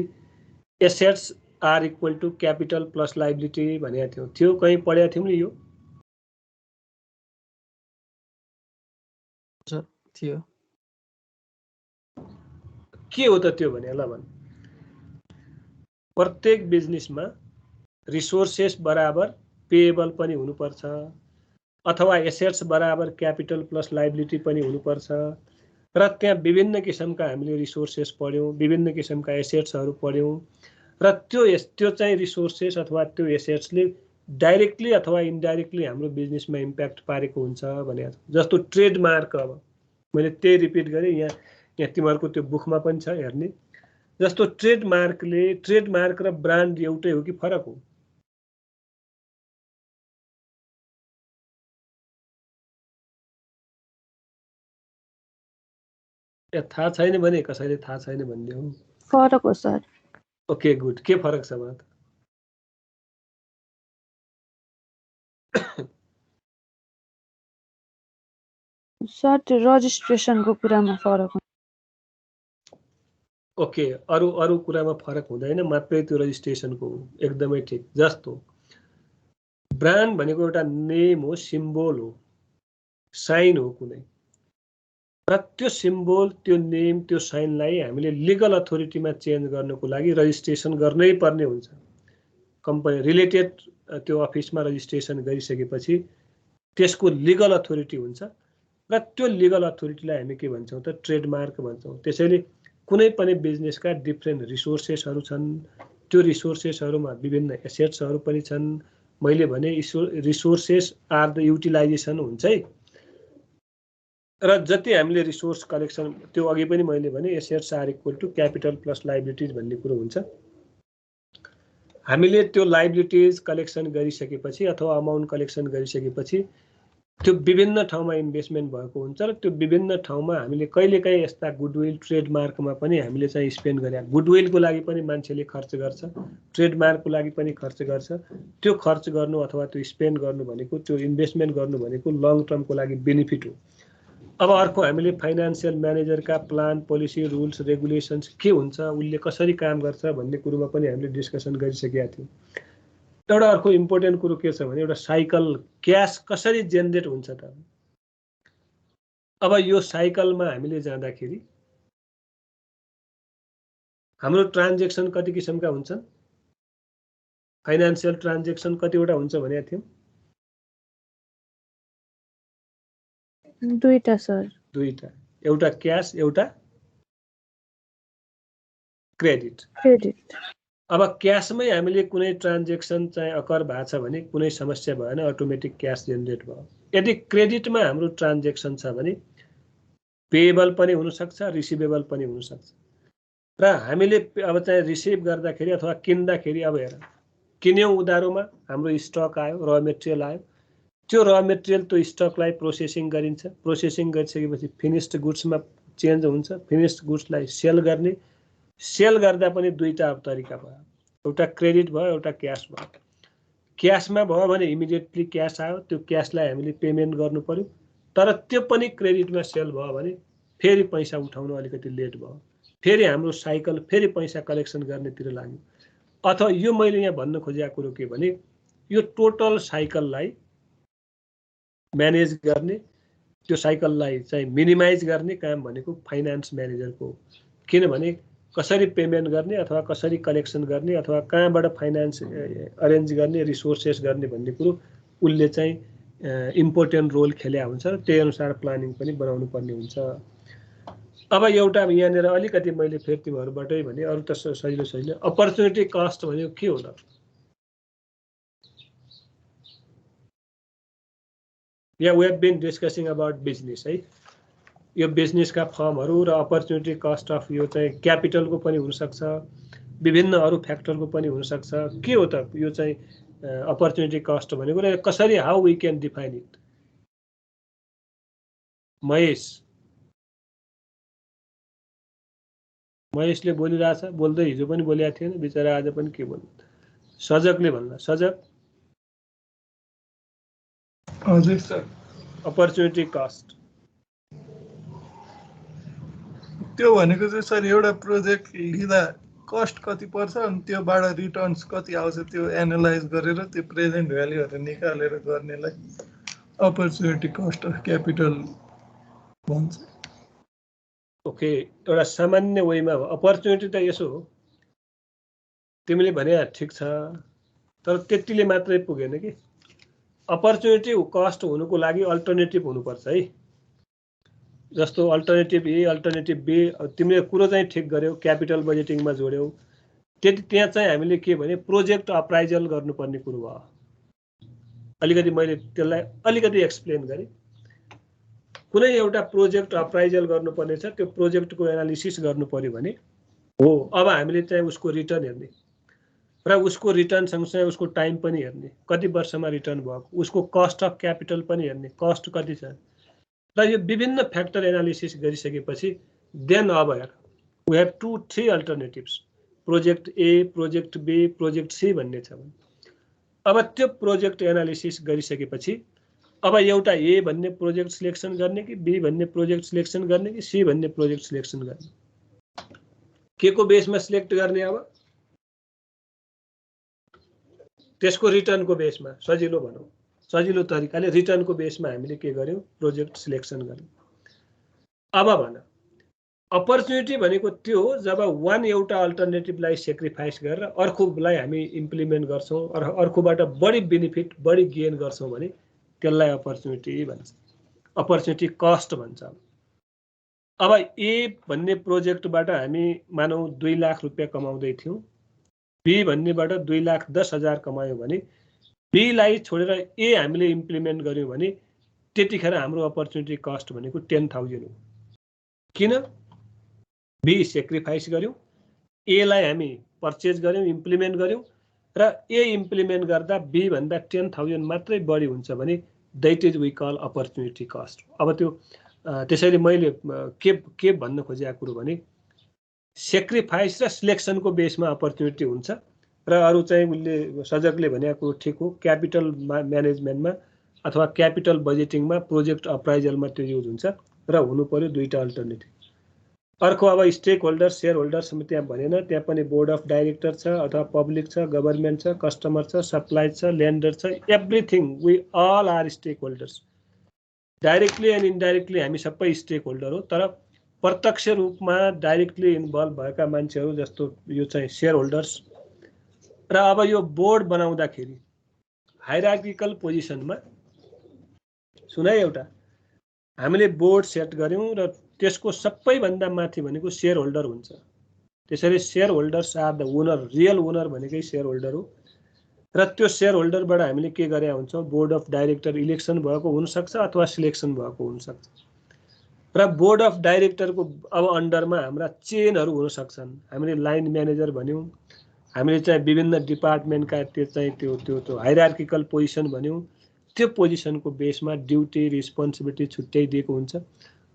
assets are equal to capital plus liability भनेको थियौँ, त्यो कहीँ पढेका थियौँ नि? यो थियो के हो त त्यो भने ल भन्। प्रत्येक बिजनेसमा रिसोर्सेस बराबर पेएबल पनि हुनुपर्छ अथवा एसेट्स बराबर क्यापिटल प्लस लाइबिलिटी पनि हुनुपर्छ र त्यहाँ विभिन्न किसिमका हामीले रिसोर्सेस पढ्यौँ, विभिन्न किसिमका एसेट्सहरू पढ्यौँ र त्यो चाहिँ रिसोर्सेस अथवा त्यो एसेट्सले डाइरेक्टली अथवा इन्डाइरेक्टली हाम्रो बिजनेसमा इम्प्याक्ट पारेको हुन्छ भने जस्तो ट्रेडमार्क। अब मैले त्यही रिपिट गरेँ, यहाँ तिमीहरूको त्यो बुकमा पनि छ हेर्ने। जस्तो ट्रेडमार्क र ब्रान्ड एउटै हो कि फरक हो? थाहा छैन भने कसैले थाहा छैन भन्ने हो। फरक हो सर। ओके गुड, के फरक छ भन त? सर त्यो रजिस्ट्रेसनको कुरामा फरक हुन्छ। ओके, अरू कुरामा फरक हुँदैन, मात्रै त्यो रजिस्ट्रेसनको हो। एकदमै ठिक। जस्तो ब्रान्ड भनेको एउटा नेम हो, सिम्बोल हो, साइन हो कुनै, र त्यो सिम्बोल त्यो नेम त्यो साइनलाई हामीले लिगल अथोरिटीमा चेन्ज गर्नको लागि रजिस्ट्रेसन गर्नै पर्ने हुन्छ। कम्पनी रिलेटेड त्यो अफिसमा रजिस्ट्रेसन गरिसकेपछि त्यसको लिगल अथोरिटी हुन्छ र त्यो लिगल अथोरिटीलाई हामी के भन्छौँ त? ट्रेडमार्क भन्छौँ। त्यसैले कुनै पनि बिजनेसका डिफ्रेन्ट रिसोर्सेसहरू छन्, त्यो रिसोर्सेसहरूमा विभिन्न एसेट्सहरू पनि छन्। मैले भने रिसोर्सेस आर द युटिलाइजेसन हुन्छ है, र जति हामीले रिसोर्स कलेक्सन, त्यो अघि पनि मैले भने assets are equal to capital plus liabilities भन्ने कुरो हुन्छ। हामीले त्यो लाइबिलिटिज कलेक्सन गरिसकेपछि अथवा अमाउन्ट कलेक्सन गरिसकेपछि त्यो विभिन्न ठाउँमा इन्भेस्टमेन्ट भएको हुन्छ र त्यो विभिन्न ठाउँमा हामीले कहिलेकाहीँ यस्ता गुडविल ट्रेडमार्कमा पनि हामीले चाहिँ स्पेन्ड गरे। गुडविलको लागि पनि मान्छेले खर्च गर्छ, ट्रेडमार्कको लागि पनि खर्च गर्छ। त्यो खर्च गर्नु अथवा त्यो स्पेन्ड गर्नु भनेको, त्यो इन्भेस्टमेन्ट गर्नु भनेको लङ टर्मको लागि बेनिफिट हो। अब अर्को हामीले फाइनान्सियल म्यानेजरका प्लान, पोलिसी, रुल्स, रेगुलेसन्स के हुन्छ, उसले कसरी काम गर्छ भन्ने कुरोमा पनि हामीले डिस्कसन गरिसकेका थियौँ। एउटा अर्को इम्पोर्टेन्ट कुरो के छ भने एउटा साइकल, क्यास कसरी जेनेरेट हुन्छ त? अब यो साइकलमा हामीले जाँदाखेरि हाम्रो ट्रान्जेक्सन कति किसिमका हुन्छन्? फाइनान्सियल ट्रान्जेक्सन कतिवटा हुन्छ भनेको थियौँ? दुईटा सर। दुईटा, एउटा क्यास एउटा क्रेडिट। अब क्यासमै हामीले कुनै ट्रान्जेक्सन चाहिँ अकर भएको छ भने कुनै समस्या भएन, अटोमेटिक क्यास जेनेरेट भयो। यदि क्रेडिटमा हाम्रो ट्रान्जेक्सन छ भने पेएबल पनि हुनसक्छ, रिसिभेबल पनि हुनसक्छ। र हामीले अब चाहिँ रिसिभ गर्दाखेरि अथवा किन्दाखेरि, अब हेर किन्यौँ उधारोमा, हाम्रो स्टक आयो, र मेटेरियल आयो, त्यो र मेटेरियल त्यो स्टकलाई प्रोसेसिङ गरिन्छ, प्रोसेसिङ गरिसकेपछि फिनिस्ड गुड्समा चेन्ज हुन्छ, फिनिस्ड गुड्सलाई सेल गर्ने, सेल गर्दा पनि दुईटा तरिका भयो, एउटा क्रेडिट भयो एउटा क्यास भयो। क्यासमा भयो भने इमिडिएटली क्यास आयो, त्यो क्यासलाई हामीले पेमेन्ट गर्नु पर्यो। तर त्यो पनि क्रेडिटमा सेल भयो भने फेरि पैसा उठाउन अलिकति लेट भयो, फेरि हाम्रो साइकल फेरि पैसा कलेक्सन गर्नेतिर लाग्यो। अथवा यो मैले यहाँ भन्न खोजेको कुरो के भने यो टोटल साइकललाई म्यानेज गर्ने, त्यो साइकललाई चाहिँ मिनिमाइज गर्ने काम भनेको फाइनान्स म्यानेजरको हो। किनभने कसरी पेमेन्ट गर्ने अथवा कसरी कलेक्सन गर्ने अथवा कहाँबाट फाइनान्स अरेन्ज गर्ने, रिसोर्सेस गर्ने भन्ने कुरो उसले चाहिँ इम्पोर्टेन्ट रोल खेल्या हुन्छ र त्यही अनुसार प्लानिङ पनि बनाउनु पर्ने हुन्छ। अब एउटा यहाँनिर अलिकति मैले फेरि तिमीहरूबाटै भने, अरू त सजिलो अपर्च्युनिटी कस्ट भनेको के हो त? Yeah, we have been discussing about business, है। यो बिजनेसका फर्महरू र अपर्च्युनिटी कस्ट अफ यो चाहिँ क्यापिटलको पनि हुनसक्छ, विभिन्न अरू फ्याक्टरको पनि हुनसक्छ। के हो त यो चाहिँ अपर्च्युनिटी कस्ट भनेको र कसरी, how we can define it? महेशले बोलिरहेछ, बोल्दै हिजो पनि बोलेको थिएन बिचरा, आज पनि के बोल्नु? सजगले भन्ला। सजग, हजुर सर। अपर्च्युनिटी कस्ट त्यो भनेको चाहिँ सर एउटा प्रोजेक्ट लिँदा कस्ट कति पर्छ अनि त्योबाट रिटर्न्स कति आउँछ त्यो एनालाइज गरेर त्यो प्रेजेन्ट भ्याल्युहरू निकालेर गर्नेलाई अपर्च्युनिटी कस्ट अफ क्यापिटल भन्छ। ओके, एउटा सामान्य वेमा अपर्च्युनिटी त यसो हो, तिमीले भने ठिक छ, तर त्यतिले मात्रै पुगेन कि। अपर्च्युनिटी कस्ट हुनुको लागि अल्टरनेटिभ हुनुपर्छ है। जस्तो अल्टरनेटिभ ए, अल्टरनेटिभ बी, तिमीले कुरो चाहिँ ठिक गर्यौ, क्यापिटल बजेटिङमा जोड्यौ, त्यहाँ चाहिँ हामीले के भने प्रोजेक्ट अप्राइजल गर्नुपर्ने कुरो भयो। अलिकति मैले त्यसलाई अलिकति एक्सप्लेन गरेँ। कुनै एउटा प्रोजेक्ट अप्राइजल गर्नुपर्ने छ, त्यो प्रोजेक्टको एनालिसिस गर्नु पर्यो भने हो, अब हामीले चाहिँ उसको रिटर्न हेर्ने र उसको रिटर्न सँगसँगै उसको टाइम पनि हेर्ने, कति वर्षमा रिटर्न भएको, उसको कस्ट अफ क्यापिटल पनि हेर्ने, कस्ट कति छ, र यो विभिन्न फ्याक्टर एनालिसिस गरिसकेपछि देन अब हेर we have 2-3 alternatives, project A, project B, project C भन्ने छ। अब त्यो प्रोजेक्ट एनालिसिस गरिसकेपछि अब एउटा ए भन्ने प्रोजेक्ट सिलेक्सन गर्ने कि बी भन्ने प्रोजेक्ट सिलेक्सन गर्ने कि सी भन्ने प्रोजेक्ट सिलेक्सन गर्ने, के को बेसमा सिलेक्ट गर्ने? अब त्यसको रिटर्नको बेसमा, सजिलो भनौँ, सजिलो तरिकाले रिटर्नको बेसमा हामीले के गर्यौं? प्रोजेक्ट सिलेक्सन गर्यौं। अब भन, अपर्च्युनिटी भनेको त्यो हो जब एउटा अल्टरनेटिभलाई सेक्रिफाइस गरेर अर्कोलाई हामी इम्प्लिमेन्ट गर्छौं र अर्कोबाट बढी बेनिफिट, बढी गेन गर्छौं भने त्यसलाई अपर्च्युनिटी भन्छ, अपर्च्युनिटी कस्ट भन्छ। अब ए भन्ने प्रोजेक्टबाट हामी मानौ 2 लाख रुपैयाँ कमाउँदै थियौं, बी भन्नेबाट 2,10,000 कमायो भने बी लाई छोडेर ए हामीले इम्प्लिमेन्ट गर्यौं भने त्यतिखेर हाम्रो अपर्च्युनिटी कस्ट भनेको 10,000 हो। किन? बी सेक्रिफाइस गर्यौं, ए लाई हामी पर्चेज गर्यौं, इम्प्लिमेन्ट गर्यौं र ए इम्प्लिमेन्ट गर्दा बी भन्दा 10,000 मात्रै बढी हुन्छ भने that is we call opportunity cost. अब त्यो त्यसैले मैले के भन्न खोजेको कुरो भने सेक्रिफाइस र सिलेक्सनको बेसमा अपर्च्युनिटी हुन्छ र अरू चाहिँ उसले सजगले भनेको कुरो ठिक हो, क्यापिटल म्यानेजमेन्टमा अथवा क्यापिटल बजेटिङमा प्रोजेक्ट अप्राइजलमा त्यो युज हुन्छ र हुनु पर्यो 2टा अल्टरनेटिभ। अर्को अब स्टेक होल्डर, सेयर होल्डरसम्म त्यहाँ भनेन, त्यहाँ पनि बोर्ड अफ डाइरेक्टर छ अथवा पब्लिक छ, गभर्नमेन्ट छ, कस्टमर छ, सप्लाई छ, लेन्डर छ, everything we all are stake holders. Directly and indirectly हामी सबै स्टेक होल्डर हो, तर प्रत्यक्ष रूपमा डाइरेक्टली इन्भल्भ भएका मान्छेहरू जस्तो यो चाहिँ सेयर होल्डर्स। र अब यो बोर्ड बनाउँदाखेरि हायरार्किकल पोजिसनमा सुन एउटा हामीले बोर्ड सेट गर्यौं र त्यसको सबैभन्दा माथि भनेको सेयर होल्डर हुन्छ। त्यसैले share holders are the owner, real owner भनेकै सेयर होल्डर हो र त्यो सेयर होल्डरबाट हामीले के गरे हुन्छौं? बोर्ड अफ डाइरेक्टर इलेक्सन भएको हुनसक्छ अथवा सिलेक्सन भएको हुनसक्छ र बोर्ड अफ डाइरेक्टरको अब अन्डरमा हाम्रा चेनहरू हुन सक्छन्। हामीले लाइन म्यानेजर भन्यौं, हामीले चाहिँ विभिन्न डिपार्टमेन्टका त्यो चाहिँ त्यो हायरार्किकल पोजिसन भन्यौं, त्यो पोजिसनको बेसमा ड्युटी रिस्पोन्सिबिलिटी छुट्याइदिएको हुन्छ।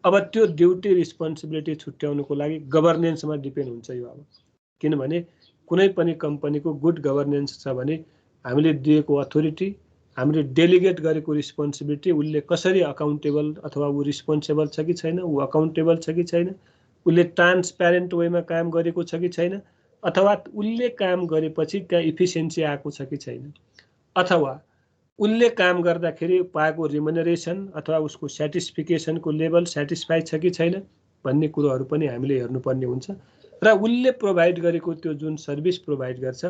अब त्यो ड्युटी रिस्पोन्सिबिलिटी छुट्याउनुको लागि गभर्नेन्समा डिपेन्ड हुन्छ यो। अब किनभने कुनै पनि कम्पनीको गुड गभर्नेन्स छ भने हामीले दिएको अथोरिटी, हामीले डेलिगेट गरेको रिस्पोन्सिबिलिटी, उसले कसरी अकाउन्टेबल अथवा ऊ रिस्पोन्सिबल छ कि छैन, ऊ अकाउन्टेबल छ कि छैन, उसले ट्रान्सप्यारेन्ट वेमा काम गरेको छ कि छैन, अथवा उसले काम गरेपछि त्यहाँ इफिसियन्सी आएको छ कि छैन, अथवा उसले काम गर्दाखेरि पाएको रिमोनरेसन अथवा उसको सेटिस्फिकेसनको लेभल सेटिस्फाई छ कि छैन भन्ने कुरोहरू पनि हामीले हेर्नुपर्ने हुन्छ। र उसले प्रोभाइड गरेको त्यो जुन सर्भिस प्रोभाइड गर्छ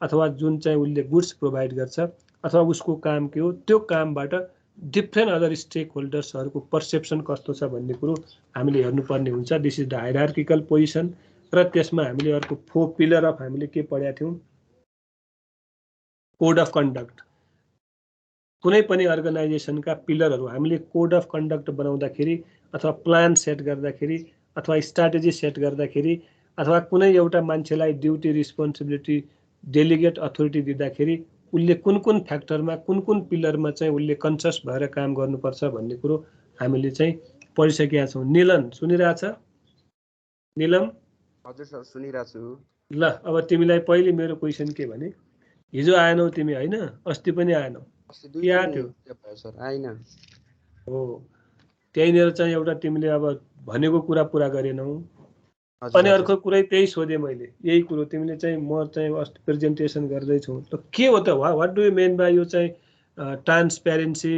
अथवा जुन चाहिँ उसले गुड्स प्रोभाइड गर्छ अथवा उसको काम के हो, त्यो कामबाट डिफ्रेन्ट अदर स्टेक होल्डर्सहरूको पर्सेप्सन कस्तो छ भन्ने कुरो हामीले हेर्नुपर्ने हुन्छ। This is the hierarchical position. र त्यसमा हामीले अर्को 4 पिलर अफ हामीले के पढेका थियौँ, कोड अफ कन्डक्ट। कुनै पनि अर्गनाइजेसनका पिलरहरू हामीले कोड अफ कन्डक्ट बनाउँदाखेरि अथवा प्लान सेट गर्दाखेरि अथवा स्ट्राटेजी सेट गर्दाखेरि अथवा कुनै एउटा मान्छेलाई ड्युटी रिस्पोन्सिबिलिटी डेलिगेट अथोरिटी दिँदाखेरि उसले कुन कुन फ्याक्टरमा कुन कुन पिलरमा चाहिँ उसले कन्सियस भएर काम गर्नुपर्छ भन्ने कुरो हामीले चाहिँ पढिसकेका छौँ। निलन सुनिरहेछ? निलम? हजुर सर सुनिरहेको छु। ल अब तिमीलाई पहिले मेरो क्वेसन के भने, हिजो आएनौ तिमी होइन, अस्ति पनि आएनौ, के आयो सर? आइन हो। त्यहीँनिर चाहिँ एउटा तिमीले अब भनेको कुरा पुरा गरेनौ। अनि अर्को कुरै त्यही सोधेँ मैले, यही कुरो तिमीले चाहिँ म चाहिँ अस्ति प्रेजेन्टेसन गर्दैछौँ त के हो त, what do you mean by यो चाहिँ ट्रान्सप्यारेन्सी,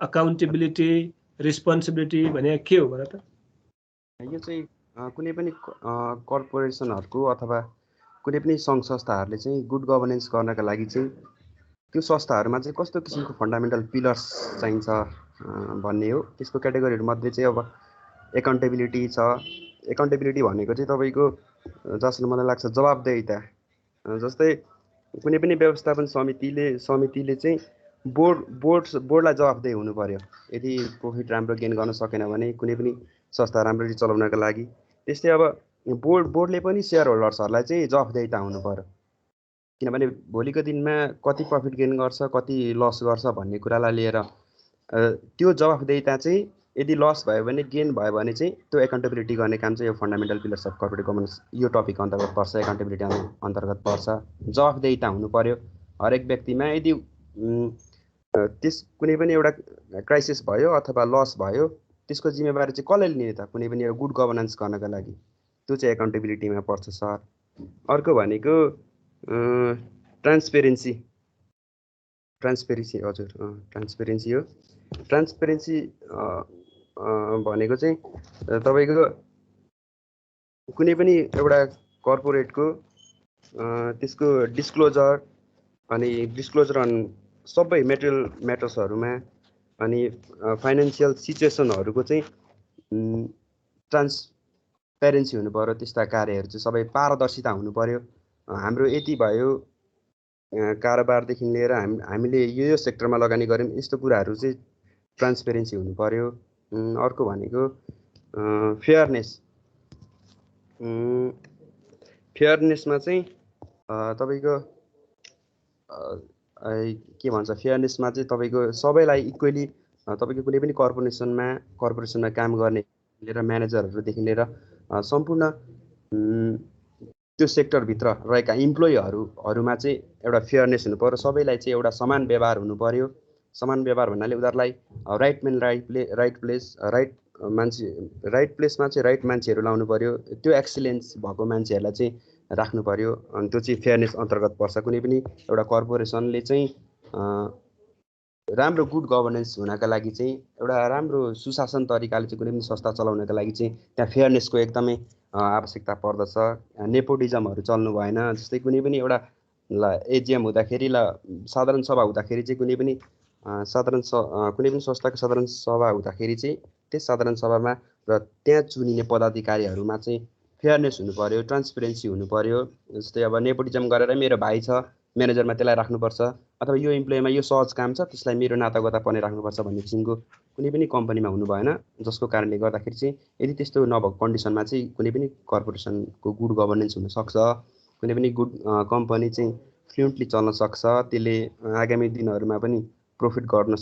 अकाउन्टेबिलिटी, रिस्पोन्सिबिलिटी भने के हो भन त? यो चाहिँ कुनै पनि कर्पोरेसनहरूको अथवा कुनै पनि सङ्घ संस्थाहरूले चाहिँ गुड गभर्नेन्स गर्नका लागि चाहिँ त्यो संस्थाहरूमा चाहिँ कस्तो किसिमको फन्डामेन्टल पिलर्स चाहिन्छ भन्ने हो। त्यसको क्याटेगोरीहरूमध्ये चाहिँ अब एकाउन्टेबिलिटी छ। एकाउन्टेबिलिटी भनेको चाहिँ तपाईँको जसले मलाई लाग्छ जवाबदेहिता। जस्तै कुनै पनि व्यवस्थापन समितिले चाहिँ बोर्डलाई जवाबदेही हुनु पर्यो। यदि प्रफिट राम्रो गेन गर्न सकेन भने कुनै पनि संस्था राम्ररी चलाउनका लागि, त्यस्तै अब बोर्डले पनि सेयर होल्डर्सहरूलाई चाहिँ जवाफदेहिता हुनु पर्यो। किनभने भोलिको दिनमा कति प्रफिट गेन गर्छ कति लस गर्छ भन्ने कुरालाई लिएर त्यो जवाफदेहिता चाहिँ यदि लस भयो भने गेन भयो भने चाहिँ त्यो एकाउन्टेबिलिटी गर्ने काम चाहिँ यो fundamental pillars of corporate governance यो टपिक अन्तर्गत पर्छ, एकाउन्टेबिलिटी अन्तर्गत पर्छ। जवाफदेहिता हुनु पर्यो हरेक व्यक्तिमा। यदि त्यस कुनै पनि एउटा क्राइसिस भयो अथवा लस भयो त्यसको जिम्मेवारी चाहिँ कसले लिने त, कुनै पनि एउटा गुड गभर्नेन्स गर्नका लागि, त्यो चाहिँ एकाउन्टेबिलिटीमा पर्छ सर। अर्को भनेको ट्रान्सपेरेन्सी हजुर ट्रान्सपेरेन्सी हो। ट्रान्सपेरेन्सी भनेको चाहिँ तपाईँको कुनै पनि एउटा कर्पोरेटको त्यसको डिस्क्लोजर अन सबै मेटेरियल म्याटर्सहरूमा अनि फाइनेन्सियल सिचुएसनहरूको चाहिँ ट्रान्सपेरेन्सी हुनु पर्यो। त्यस्ता कार्यहरू चाहिँ सबै पारदर्शिता हुनु पर्यो। हाम्रो यति भयो कारोबारदेखि लिएर हामीले यो सेक्टरमा लगानी गऱ्यौँ, यस्तो कुराहरू चाहिँ ट्रान्सपेरेन्सी हुनु पर्यो। अर्को भनेको फेयरनेसमा चाहिँ तपाईँको के भन्छ, फेयरनेसमा चाहिँ तपाईँको सबैलाई इक्वली तपाईँको कुनै पनि कर्पोरेसनमा काम गर्ने लिएर म्यानेजरहरूदेखि लिएर सम्पूर्ण त्यो सेक्टरभित्र रहेका इम्प्लोइहरूमा चाहिँ एउटा फेयरनेस हुनु पर्यो। सबैलाई चाहिँ एउटा समान व्यवहार हुनु पर्यो। समान व्यवहार भन्नाले उनीहरूलाई राइट प्लेसमा चाहिँ राइट मान्छेहरू लाउनु पर्यो। त्यो एक्सिलेन्स भएको मान्छेहरूलाई चाहिँ राख्नु पर्यो। अनि त्यो चाहिँ फेयरनेस अन्तर्गत पर्छ। कुनै पनि एउटा कर्पोरेसनले चाहिँ राम्रो गुड गभर्नेन्स हुनका लागि चाहिँ एउटा राम्रो सुशासन तरिकाले चाहिँ कुनै पनि संस्था चलाउनका लागि चाहिँ त्यहाँ फेयरनेसको एकदमै आवश्यकता पर्दछ। नेपोटिजमहरू चल्नु भएन। जस्तै कुनै पनि एउटा एजिएम हुँदाखेरि साधारण सभा हुँदाखेरि चाहिँ कुनै पनि संस्थाको साधारण सभा हुँदाखेरि चाहिँ त्यस साधारण सभामा र त्यहाँ चुनिने पदाधिकारीहरूमा चाहिँ फेयरनेस हुनु पर्यो, ट्रान्सपेरेन्सी हुनु पर्यो। जस्तै अब नेपोटिजम गरेर मेरो भाइ छ म्यानेजरमा त्यसलाई राख्नुपर्छ, अथवा यो इम्प्लोइमा यो सहज काम छ त्यसलाई मेरो नातागोता पर्ने राख्नुपर्छ भन्ने किसिमको कुनै पनि कम्पनीमा हुनु भएन। जसको कारणले गर्दाखेरि चाहिँ यदि त्यस्तो नभएको कन्डिसनमा चाहिँ कुनै पनि कर्पोरेसनको गुड गभर्नेन्स हुनसक्छ। कुनै पनि गुड कम्पनी चाहिँ फ्लुएन्टली चल्न सक्छ। त्यसले आगामी दिनहरूमा पनि प्रफिट गर्न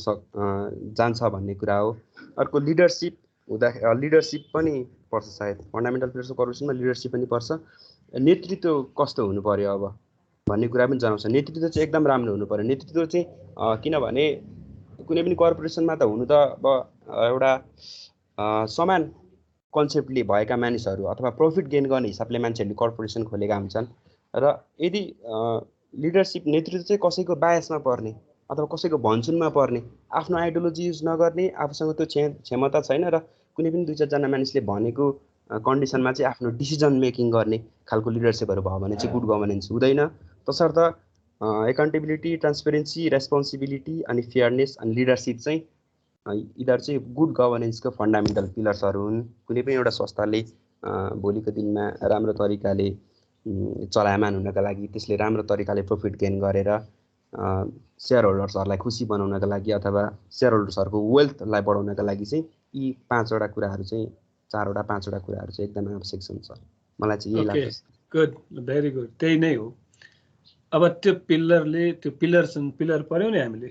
जान्छ भन्ने कुरा हो। अर्को लिडरसिप पनि पर्छ सायद। फन्डामेन्टल पिलर्स अफ कर्पोरेसनमा लिडरसिप पनि पर्छ। नेतृत्व कस्तो हुनु पर्यो, अब भन्ने कुरा पनि जनाउँछ। नेतृत्व चाहिँ एकदम राम्रो हुनु पर्यो। नेतृत्व चाहिँ किनभने कुनै पनि कर्पोरेसनमा त हुनु त अब एउटा समान कन्सेप्टले भएका मानिसहरू अथवा प्रफिट गेन गर्ने हिसाबले मान्छेहरूले कर्पोरेसन खोलेका हुन्छन् र यदि लिडरसिप नेतृत्व चाहिँ कसैको बायसमा पर्ने अथवा कसैको भनसुनमा पर्ने, आफ्नो आइडियोलोजी युज नगर्ने, आफूसँग त्यो क्षमता छैन र कुनै पनि 2-4 जना मानिसले भनेको कन्डिसनमा चाहिँ आफ्नो डिसिजन मेकिङ गर्ने खालको लिडरसिपहरू भयो भने चाहिँ गुड गभर्नेन्स हुँदैन। तसर्थ एकाउन्टेबिलिटी, ट्रान्सपेरेन्सी, रेस्पोन्सिबिलिटी अनि फेयरनेस अनि लिडरसिप चाहिँ यिनीहरू चाहिँ गुड गभर्नेन्सको फन्डामेन्टल पिलर्सहरू हुन्। कुनै पनि एउटा संस्थाले भोलिको दिनमा राम्रो तरिकाले चलायमान हुनका लागि, त्यसले राम्रो तरिकाले प्रफिट गेन गरेर सेयर होल्डर्सहरूलाई खुसी बनाउनका लागि अथवा सेयर होल्डर्सहरूको वेल्थलाई बढाउनका लागि चाहिँ यी 5वटा कुराहरू चाहिँ 4वटा 5वटा कुराहरू चाहिँ एकदमै आवश्यक हुन्छ। मलाई चाहिँ यही लाग्छ। गुड, भेरी गुड, त्यही नै हो। अब त्यो पिलर पर्यो नि हामीले,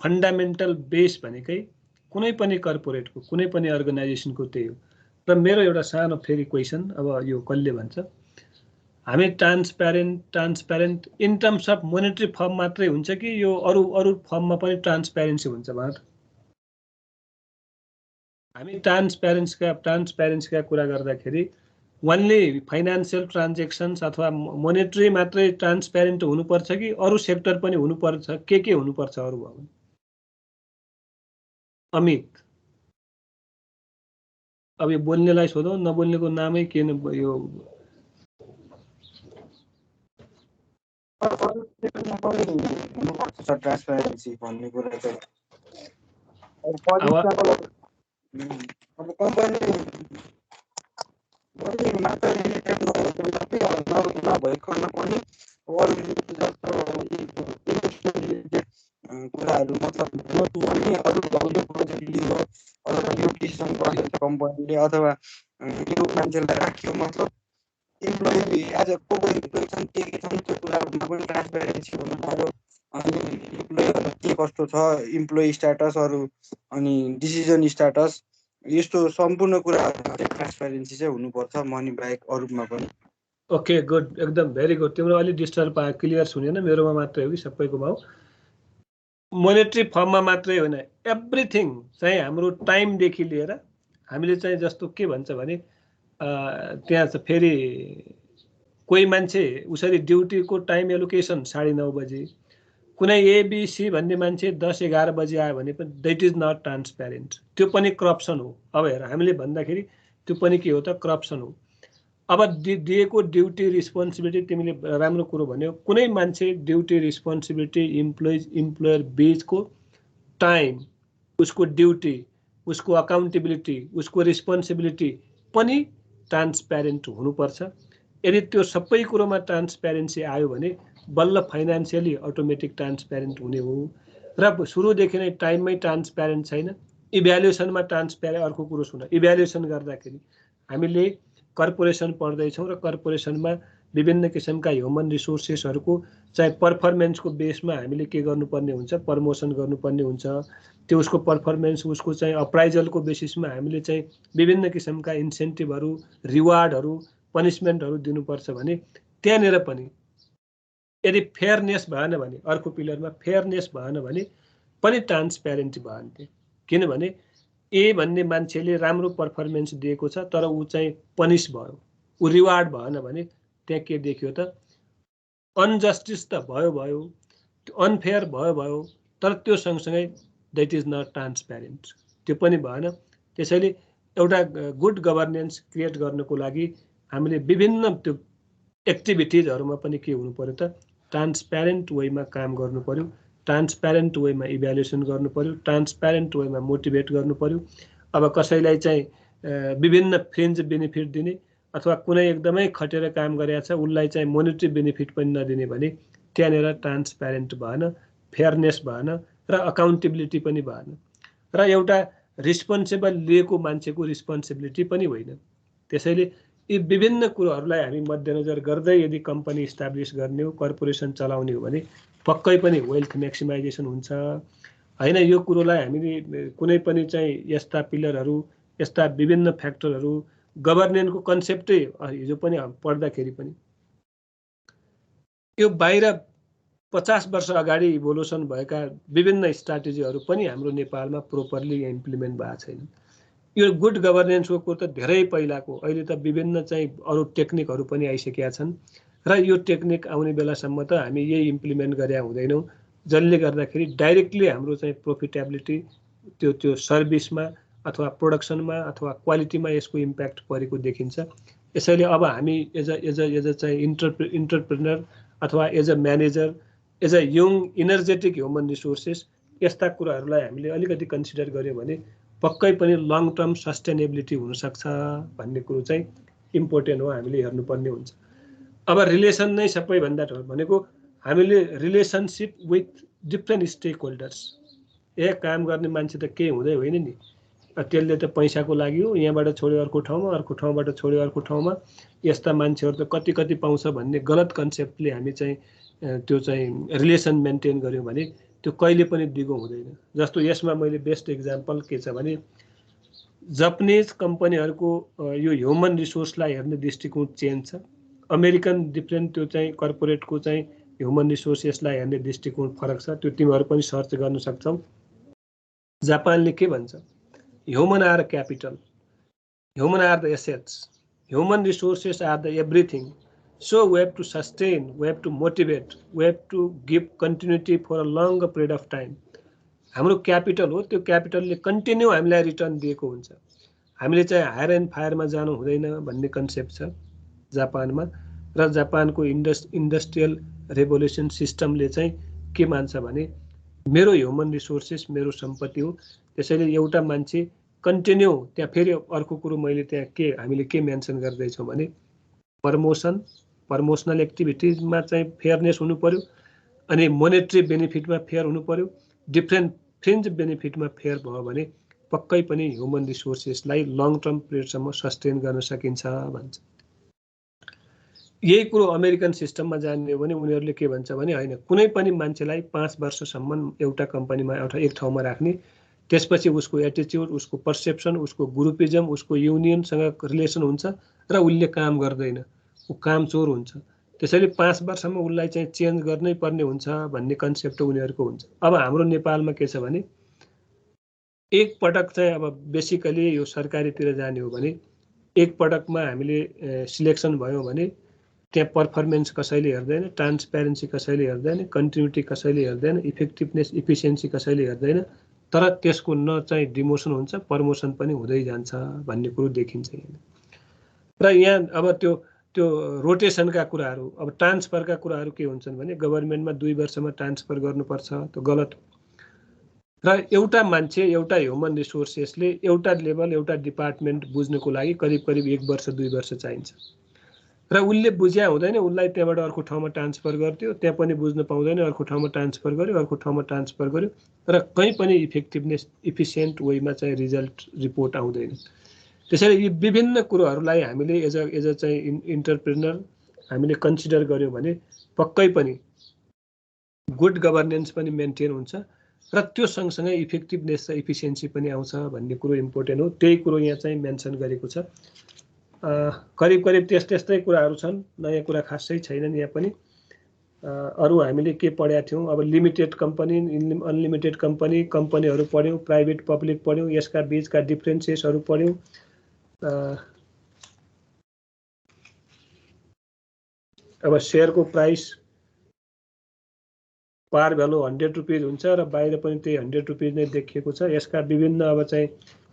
फन्डामेन्टल बेस भनेकै कुनै पनि कर्पोरेटको कुनै पनि अर्गनाइजेसनको त्यही हो। र मेरो एउटा सानो फेरि क्वेसन, अब यो कसले भन्छ हामी transparent in terms of monetary form मात्रै हुन्छ कि यो अरू फर्ममा पनि ट्रान्सप्यारेन्सी हुन्छ भन? हामी ट्रान्सप्यारेन्सीका कुरा गर्दाखेरि ओन्ली फाइनान्सियल ट्रान्जेक्सन्स अथवा मोनेटरी मात्रै ट्रान्सप्यारेन्ट हुनुपर्छ कि अरू सेक्टर पनि हुनुपर्छ? के हुनुपर्छ अरू भयो भने? अमित, अब यो बोल्नेलाई सोधौँ, नबोल्नेको नामै के यो ट्रान्सप्यारेन्सी भन्ने कुरा चाहिँ अब कम्पनी मात्र नभइकन पनि कुराहरू मतलब नटुने अरू प्रोजेक्ट लियो अथवा यो डिसिसन गरेको कम्पनीले अथवा यो मान्छेलाई राख्यो, मतलब इम्प्लोइ एज अ को इम्प्लोइ छन् के छन् त्यो कुराहरूमा पनि ट्रान्सप्यारेन्सी हुनु पर्यो। अनि इम्प्लोइहरू के कस्तो छ, इम्प्लोइ स्ट्याटसहरू अनि डिसिजन स्ट्याटस, यस्तो सम्पूर्ण कुराहरूमा चाहिँ ट्रान्सप्यारेन्सी चाहिँ हुनुपर्छ मनी बाहेक अरूमा पनि। ओके, गुड, एकदम भेरी गुड। तिम्रो अलिक डिस्टर्ब क्लियर सुनेन, मेरोमा मात्रै हो कि सबैकोमा हो? मोनेटरी फर्ममा मात्रै होइन, एभ्रिथिङ चाहिँ हाम्रो टाइमदेखि लिएर हामीले चाहिँ जस्तो के भन्छ भने त्यहाँ चाहिँ फेरि कोही मान्छे उसरी ड्युटीको टाइम एलोकेसन 9:30 बजे, कुनै एबिसी भन्ने मान्छे 10-11 बजे आयो भने पनि द्याट इज नट ट्रान्सप्यारेन्ट, त्यो पनि करप्सन हो। अब हेर, हामीले भन्दाखेरि त्यो पनि के हो त? करप्सन हो। अब दिएको ड्युटी रिस्पोन्सिबिलिटी, तिमीले राम्रो कुरो भन्यौ, कुनै मान्छे ड्युटी रिस्पोन्सिबिलिटी इम्प्लोयर बीचको टाइम, उसको ड्युटी, उसको अकाउन्टेबिलिटी, उसको रिस्पोन्सिबिलिटी पनि ट्रान्सप्यारेन्ट हुनुपर्छ। यदि त्यो सबै कुरोमा ट्रान्सप्यारेन्सी आयो भने बल्ल फाइनान्सियली अटोमेटिक ट्रान्सप्यारेन्ट हुने हो। र सुरुदेखि नै टाइममै ट्रान्सप्यारेन्ट छैन, इभ्यालुएसनमा ट्रान्सप्यारेन्ट। अर्को कुरो सुन, इभ्यालुएसन गर्दाखेरि हामीले कर्पोरेसन पढ्दैछौँ र कर्पोरेसनमा विभिन्न किसिमका ह्युमन रिसोर्सेसहरूको चाहिँ पर्फर्मेन्सको बेसमा हामीले के गर्नुपर्ने हुन्छ? प्रमोसन गर्नुपर्ने हुन्छ। त्यो उसको पर्फर्मेन्स, उसको चाहिँ अप्राइजलको बेसिसमा हामीले चाहिँ विभिन्न किसिमका इन्सेन्टिभहरू, रिवार्डहरू, पनिसमेन्टहरू दिनुपर्छ भने त्यहाँनिर पनि यदि फेयरनेस भएन भने, अर्को पिलरमा फेयरनेस भएन भने पनि ट्रान्सप्यारेन्टी भएन। किनभने ए भन्ने मान्छेले राम्रो पर्फर्मेन्स दिएको छ तर ऊ चाहिँ पनिस भयो, ऊ रिवार्ड भएन भने त्यहाँ के देखियो त? अनजस्टिस त भयो, अनफेयर भयो, तर त्यो सँगसँगै द्याट इज नट ट्रान्सप्यारेन्ट, त्यो पनि भएन। त्यसैले एउटा गुड गभर्नेन्स क्रिएट गर्नको लागि हामीले विभिन्न त्यो एक्टिभिटिजहरूमा पनि के हुनु पर्यो त? ट्रान्सप्यारेन्ट वेमा काम गर्नु पर्यो, ट्रान्सप्यारेन्ट वेमा इभ्यालुएसन गर्नु पर्यो, ट्रान्सप्यारेन्ट वेमा मोटिभेट गर्नु पर्यो। अब कसैलाई चाहिँ विभिन्न फ्रिन्ज बेनिफिट दिने अथवा कुनै एकदमै खटेर काम गरेको छ उसलाई चाहिँ मोनेटरी बेनिफिट पनि नदिने भने त्यहाँनिर ट्रान्सप्यारेन्ट भएन, फेयरनेस भएन र अकाउन्टेबिलिटी पनि भएन, र एउटा रिस्पोन्सिबल लिएको मान्छेको रिस्पोन्सिबिलिटी पनि होइन। त्यसैले यी विभिन्न कुरोहरूलाई हामी मध्यनजर गर्दै यदि कम्पनी इस्टाब्लिस गर्ने हो, कर्पोरेसन चलाउने हो भने पक्कै पनि वेल्थ म्याक्सिमाइजेसन हुन्छ होइन। यो कुरोलाई हामीले कुनै पनि चाहिँ यस्ता पिलरहरू, यस्ता विभिन्न फ्याक्टरहरू, गभर्नेन्सको कन्सेप्टै हिजो पनि पढ्दाखेरि पनि यो बाहिर 50 वर्ष अगाडि इभोल्युसन भएका विभिन्न स्ट्राटेजीहरू पनि हाम्रो नेपालमा प्रोपरली इम्प्लिमेन्ट भएको छैन। यो गुड गभर्नेन्सको कुरो त धेरै पहिलाको, अहिले त विभिन्न चाहिँ अरू टेक्निकहरू पनि आइसकेका छन् र यो टेक्निक आउने बेलासम्म त हामी यही इम्प्लिमेन्ट गरे हुँदैनौँ, जसले गर्दाखेरि डाइरेक्टली हाम्रो चाहिँ प्रोफिटेबिलिटी त्यो सर्भिसमा अथवा प्रोडक्सनमा अथवा क्वालिटीमा यसको इम्प्याक्ट परेको देखिन्छ। यसैले अब हामी एज अ चाहिँ इन्टरप्रेनर अथवा as a manager, as a young energetic human resources, यस्ता कुराहरूलाई हामीले अलिकति कन्सिडर गर्यो भने पक्कै पनि लङ टर्म सस्टेनेबिलिटी हुनसक्छ भन्ने कुरो चाहिँ इम्पोर्टेन्ट हो, हामीले हेर्नुपर्ने हुन्छ। अब रिलेसन नै सबैभन्दा ठुलो भनेको हामीले relationship with different stake holders. काम गर्ने मान्छे त केही हुँदै होइन नि, त्यसले त पैसाको लागि हो, यहाँबाट छोड्यो अर्को ठाउँमा, अर्को ठाउँबाट छोड्यो अर्को ठाउँमा, यस्ता मान्छेहरू त कति पाउँछ भन्ने गलत कन्सेप्टले हामी चाहिँ त्यो चाहिँ रिलेसन मेन्टेन गऱ्यौँ भने त्यो कहिले पनि दिगो हुँदैन। जस्तो यसमा मैले बेस्ट इक्जाम्पल के छ भने जापानिज कम्पनीहरूको यो ह्युमन रिसोर्सलाई हेर्ने दृष्टिकोण चेन्ज छ। अमेरिकन डिफ्रेन्ट त्यो चाहिँ कर्पोरेटको चाहिँ ह्युमन रिसोर्सेसलाई हेर्ने दृष्टिकोण फरक छ, त्यो तिमीहरू पनि सर्च गर्न सक्छौ। जापानले के भन्छ, human are capital, human are the assets, human resources are the everything, so we have to sustain, we have to motivate, we have to give continuity for a longer period of time. हाम्रो capital हो, त्यो क्यापिटलले continue हामीलाई return दिएको हुन्छ। हामीले चाहिँ higher and फायरमा जानु हुँदैन भन्ने कन्सेप्ट छ जापानमा। र जापानको इन्डस्ट्रियल रेभोल्युसन सिस्टमले चाहिँ के मान्छ भने मेरो ह्युमन रिसोर्सेस मेरो सम्पत्ति हो, त्यसैले एउटा मान्छे कन्टिन्यू त्यहाँ। फेरि अर्को कुरो मैले त्यहाँ हामीले के मेन्सन गर्दैछौँ भने प्रमोसनल एक्टिभिटिजमा चाहिँ फेयरनेस हुनु पर्यो, अनि मोनेटरी बेनिफिटमा फेयर हुनु पर्यो, डिफ्रेन्ट फ्रिन्ज बेनिफिटमा फेयर भयो भने पक्कै पनि ह्युमन रिसोर्सेसलाई लङ टर्म पिरियडसम्म सस्टेन गर्न सकिन्छ भन्छ। यही कुरो अमेरिकन सिस्टममा जाने हो भने उनीहरूले के भन्छ भने होइन, कुनै पनि मान्छेलाई 5 वर्षसम्म एउटा कम्पनीमा एउटा एक ठाउँमा राख्ने, त्यसपछि उसको एटिच्युड, उसको पर्सेप्सन, उसको ग्रुपिजम, उसको युनियनसँग रिलेसन हुन्छ र उसले काम गर्दैन, ऊ कामचोर हुन्छ। त्यसैले 5 वर्षमा उसलाई चाहिँ चेन्ज गर्नै पर्ने हुन्छ भन्ने कन्सेप्ट उनीहरूको हुन्छ। अब हाम्रो नेपालमा के छ भने एक पटक चाहिँ अब बेसिकली यो सरकारीतिर जाने हो भने एक पटकमा हामीले सिलेक्सन भयो भने त्यहाँ पर्फर्मेन्स कसैले हेर्दैन, ट्रान्सप्यारेन्सी कसैले हेर्दैन, कन्टिन्युटी कसैले हेर्दैन, इफेक्टिभनेस इफिसियन्सी कसैले हेर्दैन, तर त्यसको न चाहिँ डिमोसन हुन्छ, प्रमोसन पनि हुँदै जान्छ भन्ने कुरो देखिन्छ यहाँ। र यहाँ अब त्यो रोटेसनका कुराहरू, अब ट्रान्सफरका कुराहरू के हुन्छन् भने गभर्मेन्टमा 2 वर्षमा ट्रान्सफर गर्नुपर्छ, त्यो गलत हो। र एउटा मान्छे, एउटा ह्युमन रिसोर्सेसले एउटा लेभल, एउटा डिपार्टमेन्ट बुझ्नको लागि करिब 1 वर्ष 2 वर्ष चाहिन्छ। र उसले बुझ्या हुँदैन, उसलाई त्यहाँबाट अर्को ठाउँमा ट्रान्सफर गर्थ्यो, त्यहाँ पनि बुझ्न पाउँदैन, अर्को ठाउँमा ट्रान्सफर गर्यो, अर्को ठाउँमा ट्रान्सफर गर्यो, र कहीँ पनि इफेक्टिभनेस इफिसियन्ट वेमा चाहिँ रिजल्ट रिपोर्ट आउँदैन। त्यसैले यी विभिन्न कुरोहरूलाई हामीले एज अ चाहिँ इन्टरप्रेनर हामीले कन्सिडर गर्यौँ भने पक्कै पनि गुड गभर्नेन्स पनि मेन्टेन हुन्छ र त्यो सँगसँगै इफेक्टिभनेस र इफिसियन्सी पनि आउँछ भन्ने कुरो इम्पोर्टेन्ट हो। त्यही कुरो यहाँ चाहिँ मेन्सन गरेको छ। करिब त्यस्तै कुराहरू छन्, नयाँ कुरा खासै छैनन् यहाँ पनि। अरू हामीले के पढेका थियौँ, अब लिमिटेड कम्पनी, अनलिमिटेड कम्पनीहरू पढ्यौँ, प्राइभेट पब्लिक पढ्यौँ, यसका बिचका डिफ्रेन्सेसहरू पढ्यौँ। अब सेयरको प्राइस पार भ्यालु 100 रुपियाँ हुन्छ र बाहिर पनि त्यही 100 रुपियाँ नै देखिएको छ। यसका विभिन्न अब चाहिँ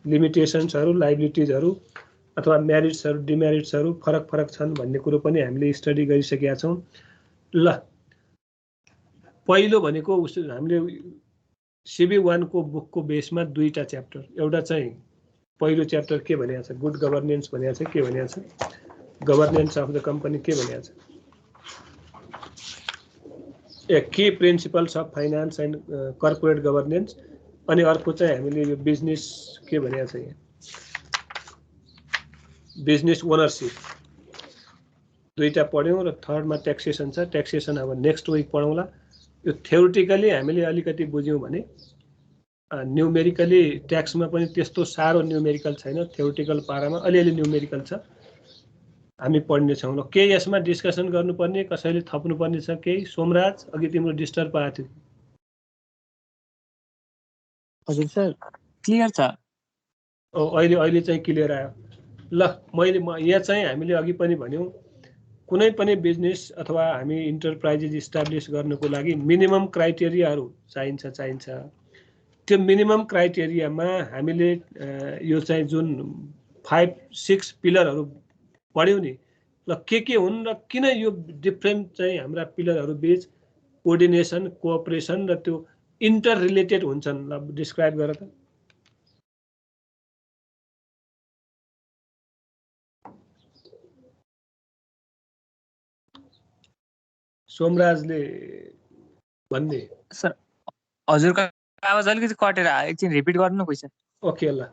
लिमिटेसन्सहरू, लाइबिलिटिजहरू अथवा मेरिट्सहरू, डिमेरिट्सहरू फरक छन् भन्ने कुरो पनि हामीले स्टडी गरिसकेका छौँ। ल, पहिलो भनेको हामीले CB1 को बुकको बेसमा 2टा च्याप्टर, एउटा चाहिँ पहिलो च्याप्टर के भनेको छ, गुड गभर्नेन्स भनेको छ, के भनेको छ, गभर्नेन्स अफ द कम्पनी के भनेको छ, key principles of finance and corporate governance, अनि अर्को चाहिँ हामीले यो बिजनेस के भनेको छ, यहाँ बिजनेस ओनरसिप, 2टा पढ्यौँ। र थर्डमा ट्याक्सेसन छ, ट्याक्सेसन अब नेक्स्ट विक पढौँला। यो थ्योरिटिकली हामीले अलिकति बुझ्यौँ भने न्युमेरिकली ट्याक्समा पनि त्यस्तो साह्रो न्युमेरिकल छैन, थ्योरिटिकल पारामा अलिअलि न्युमेरिकल छ। हामी पढ्नेछौँ। ल केही यसमा डिस्कसन गर्नुपर्ने, कसैले थप्नुपर्ने छ केही? सोमराज, अघि तिम्रो डिस्टर्ब आएको थियो। हजुर सर, क्लियर छ। अहिले चाहिँ क्लियर आयो। ल यहाँ चाहिँ हामीले अघि पनि भन्यौँ, कुनै पनि बिजनेस अथवा हामी इन्टरप्राइजेस इस्टाब्लिस गर्नको लागि मिनिमम क्राइटेरियाहरू चाहिन्छ। त्यो मिनिमम क्राइटेरियामा हामीले यो चाहिँ जुन 5-6 पिलरहरू पढ्यौँ नि, ल के हुन् र किन यो डिफ्रेन्ट चाहिँ हाम्रा पिलरहरू बीच कोअर्डिनेसन, कोअपरेसन र त्यो इन्टर रिलेटेड हुन्छन्? ल डिस्क्राइब गर त। सोमराजले भन्ने। सर हजुरको आवाज अलिकति कटेर आयो, एकछिन रिपिट गर्नु न पैसा। ओके ल,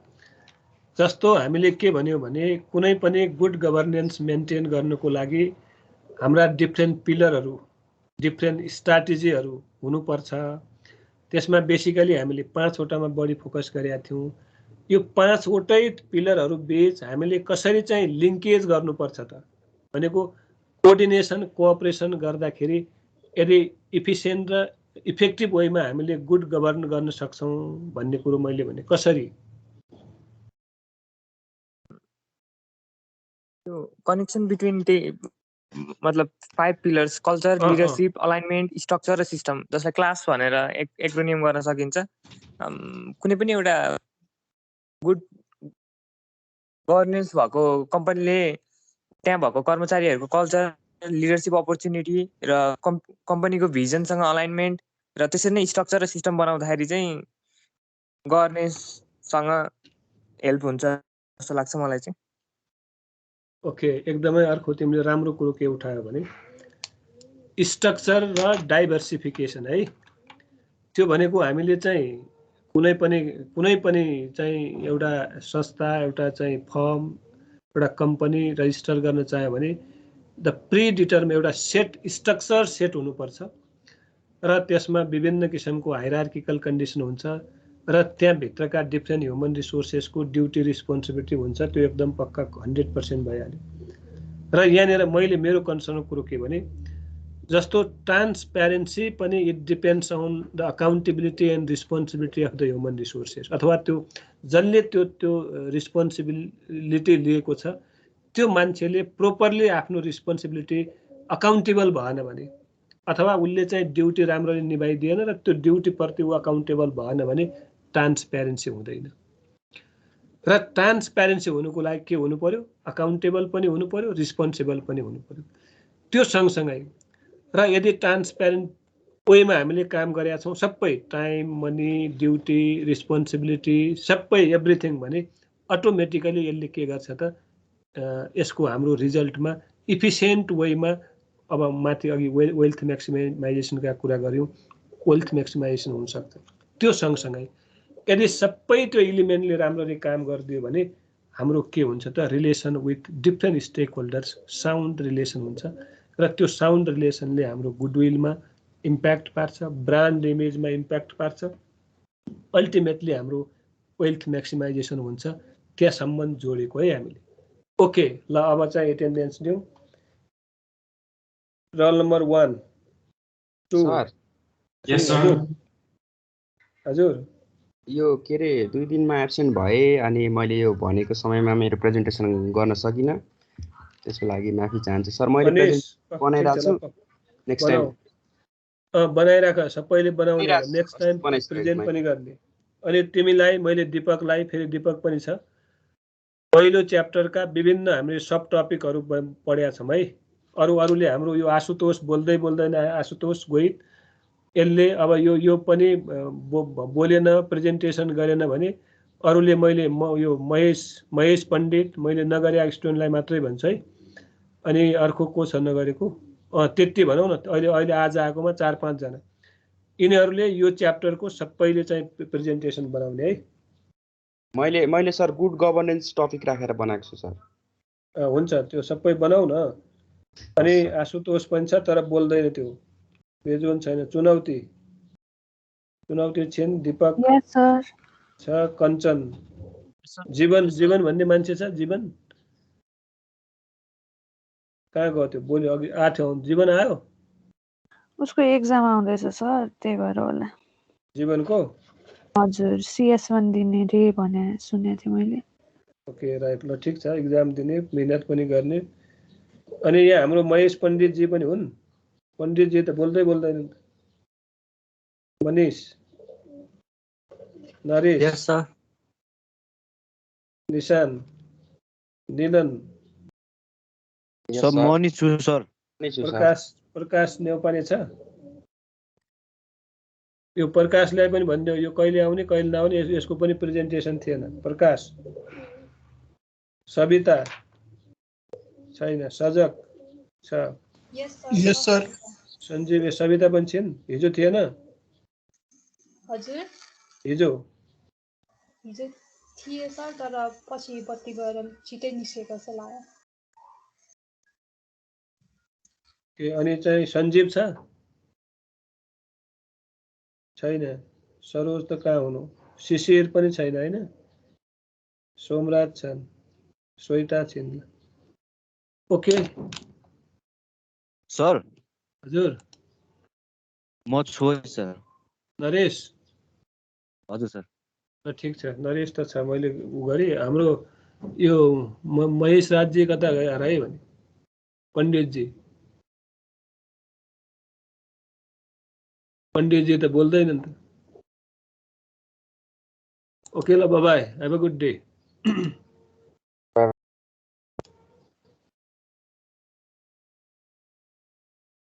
जस्तो हामीले के भन्यौँ भने कुनै पनि गुड गभर्नेन्स मेन्टेन गर्नको लागि हाम्रा डिफ्रेन्ट पिलरहरू, डिफ्रेन्ट स्ट्राटेजीहरू हुनुपर्छ। त्यसमा बेसिकली हामीले 5वटामा बढी फोकस गरेका थियौँ। यो 5वटै पिलरहरू बीच हामीले कसरी चाहिँ लिङ्केज गर्नुपर्छ त भनेको कोअर्डिनेसन, कोअपरेसन गर्दाखेरि यदि इफिसियन्ट र इफेक्टिभ वेमा हामीले गुड गभर्न गर्न सक्छौँ भन्ने कुरो मैले भने। कसरी? त्यो कनेक्सन बिट्विन मतलब 5 pillars, culture, leadership, alignment, structure र सिस्टम, जसलाई क्लास भनेर एक्रोनिम गर्न सकिन्छ। कुनै पनि एउटा गुड गभर्नेन्स भएको कम्पनीले त्यहाँ भएको कर्मचारीहरूको कल्चर, लिडरसिप अपर्च्युनिटी र कम्पनीको भिजनसँग अलाइनमेन्ट र त्यसरी नै स्ट्रक्चर र सिस्टम बनाउँदाखेरि चाहिँ गभर्नेन्ससँग हेल्प हुन्छ जस्तो लाग्छ मलाई चाहिँ। ओके, एकदमै अर्को तिमीले राम्रो कुरो के उठायो भने स्ट्रक्चर र डाइभर्सिफिकेसन है। त्यो भनेको हामीले चाहिँ कुनै पनि चाहिँ एउटा संस्था, एउटा चाहिँ फर्म, एउटा कम्पनी रजिस्टर गर्न चाह्यो भने द प्रिडिटर्मिन एउटा सेट स्ट्रक्चर सेट हुनुपर्छ र त्यसमा विभिन्न किसिमको हाइरार्किकल कन्डिसन हुन्छ र त्यहाँभित्रका डिफ्रेन्ट ह्युमन रिसोर्सेसको ड्युटी रिस्पोन्सिबिलिटी हुन्छ। त्यो एकदम पक्का 100% भइहाल्यो। र यहाँनिर मैले मेरो कन्सर्नको कुरो के भने जस्तो ट्रान्सप्यारेन्सी पनि it depends on the accountability and responsibility of the human resources, अथवा त्यो जसले त्यो रिस्पोन्सिबिलिटी लिएको छ त्यो मान्छेले प्रोपरली आफ्नो रिस्पोन्सिबिलिटी अकाउन्टेबल भएन भने, अथवा उसले चाहिँ ड्युटी राम्ररी निभाइदिएन र त्यो ड्युटीप्रति ऊ अकाउन्टेबल भएन भने ट्रान्सप्यारेन्सी हुँदैन। र ट्रान्सप्यारेन्सी हुनुको लागि के हुनु पर्यो? अकाउन्टेबल पनि हुनु पर्यो, रिस्पोन्सिबल पनि हुनु पर्यो। त्यो सँगसँगै र यदि ट्रान्सप्यारेन्ट वेमा हामीले काम गरेका छौँ, सबै टाइम, मनी, ड्युटी, रिस्पोन्सिबिलिटी, सबै एभ्रिथिङ भने अटोमेटिकली यसले के गर्छ त यसको हाम्रो रिजल्टमा इफिसियन्ट वेमा, अब माथि अघि वेल्थ म्याक्सिमाइजेसनका कुरा गऱ्यौँ, वेल्थ म्याक्सिमाइजेसन हुनसक्छ। त्यो सँगसँगै यदि सबै त्यो इलिमेन्टले राम्ररी काम गरिदियो भने हाम्रो के हुन्छ त relation with different stake holders sound relation हुन्छ र त्यो साउन्ड रिलेसनले हाम्रो गुडविलमा इम्प्याक्ट पार्छ, ब्रान्ड इमेजमा इम्प्याक्ट पार्छ, अल्टिमेटली हाम्रो वेल्थ म्याक्सिमाइजेसन हुन्छ। त्यहाँ सम्बन्ध जोडेको है हामीले। ओके ल, अब चाहिँ एटेन्डेन्स दिउँ। Roll number 1 2 sir. Yes sir. हजुर यो के अरे 2 दिनमा एब्सेन्ट भए अनि मैले यो भनेको समयमा मेरो प्रेजेन्टेसन गर्न सकिनँ, त्यसको लागि माफी चाहन्छु सर। मैले प्रेजेन्टेसन बनाइरहेको छु, नेक्स्ट टाइम बनाइराख, सबैले बनाउने, नेक्स्ट टाइम प्रेजेन्ट पनि गर्ने। अनि तिमीलाई मैले दिपकलाई, फेरि दिपक पनि छ, पहिलो च्याप्टरका विभिन्न हामीले सब टपिकहरू पढेका छौँ है। अरूले हाम्रो यो आशुतोष बोल्दै बोल्दैन, आशुतोष गोहित, यसले अब यो पनि बोलेन, प्रेजेन्टेसन गरेन भने अरूले मैले यो महेश पण्डित मैले नगरेका स्टुडेन्टलाई मात्रै भन्छु है। अनि अर्को को छ नगरेको? त्यति भनौँ न, अहिले आज आएकोमा 4-5 जना। यिनीहरूले यो च्याप्टरको सबैले चाहिँ प्रेजेन्टेसन बनाउने है। मैले सर गुड गभर्नेन्स टपिक राखेर बनाएको छु सर। हुन्छ, त्यो सबै बनाऊ न। अनि आशुतोष पनि छ तर बोल्दैन, त्यो बेजुन छैन। चुनौती छिन्, दिपक छ, कञ्चन, जीवन भन्ने मान्छे छ, जीवन कहाँ गयो त्यो बोल्यो अघि आएको थियो जीवन आयो उसको एक्जाम आउँदैछ सर त्यही भएर होला जीवनको हजुर CS1 दिने रे भने सुनेको थिएँ मैले ओके राइट ल ठिक छ एक्जाम दिने मिहिनेत पनि गर्ने अनि यहाँ हाम्रो महेश पण्डितजी पनि हुन् पण्डितजी त बोल्दैनन् मनीष नरेश यस सर निशान निलन Yes, सर sir. म नि छु सर नै छु, sir. प्रकाश नेउपाने छ यो प्रकाशलाई पनि भनिदेऊ यो कहिले आउने कहिले नआउने यसको पनि प्रेजेन्टेसन थिएन प्रकाश सविता छैन सजक छ यस सर सञ्जीव सविता पनि छिन् हिजो थिएन हजुर हिजो हिजो थिए सर तर पछि बत्ती गएर छिटै निस्केको जस्तो लाग्यो अनि चाहिँ सञ्जीव छ छैन सरोज त कहाँ हुनु शिशिर पनि छैन हैन सोमराज छन् श्वेता छिन् ओके सर हजुर म छु सर नरेश हजुर सर ल ठिक छ नरेश त छ मैले उ गरेँ हाम्रो यो महेश राजी कता गयो हराए भने पण्डितजी त बोल्दैनन् त ओके ल by have a good day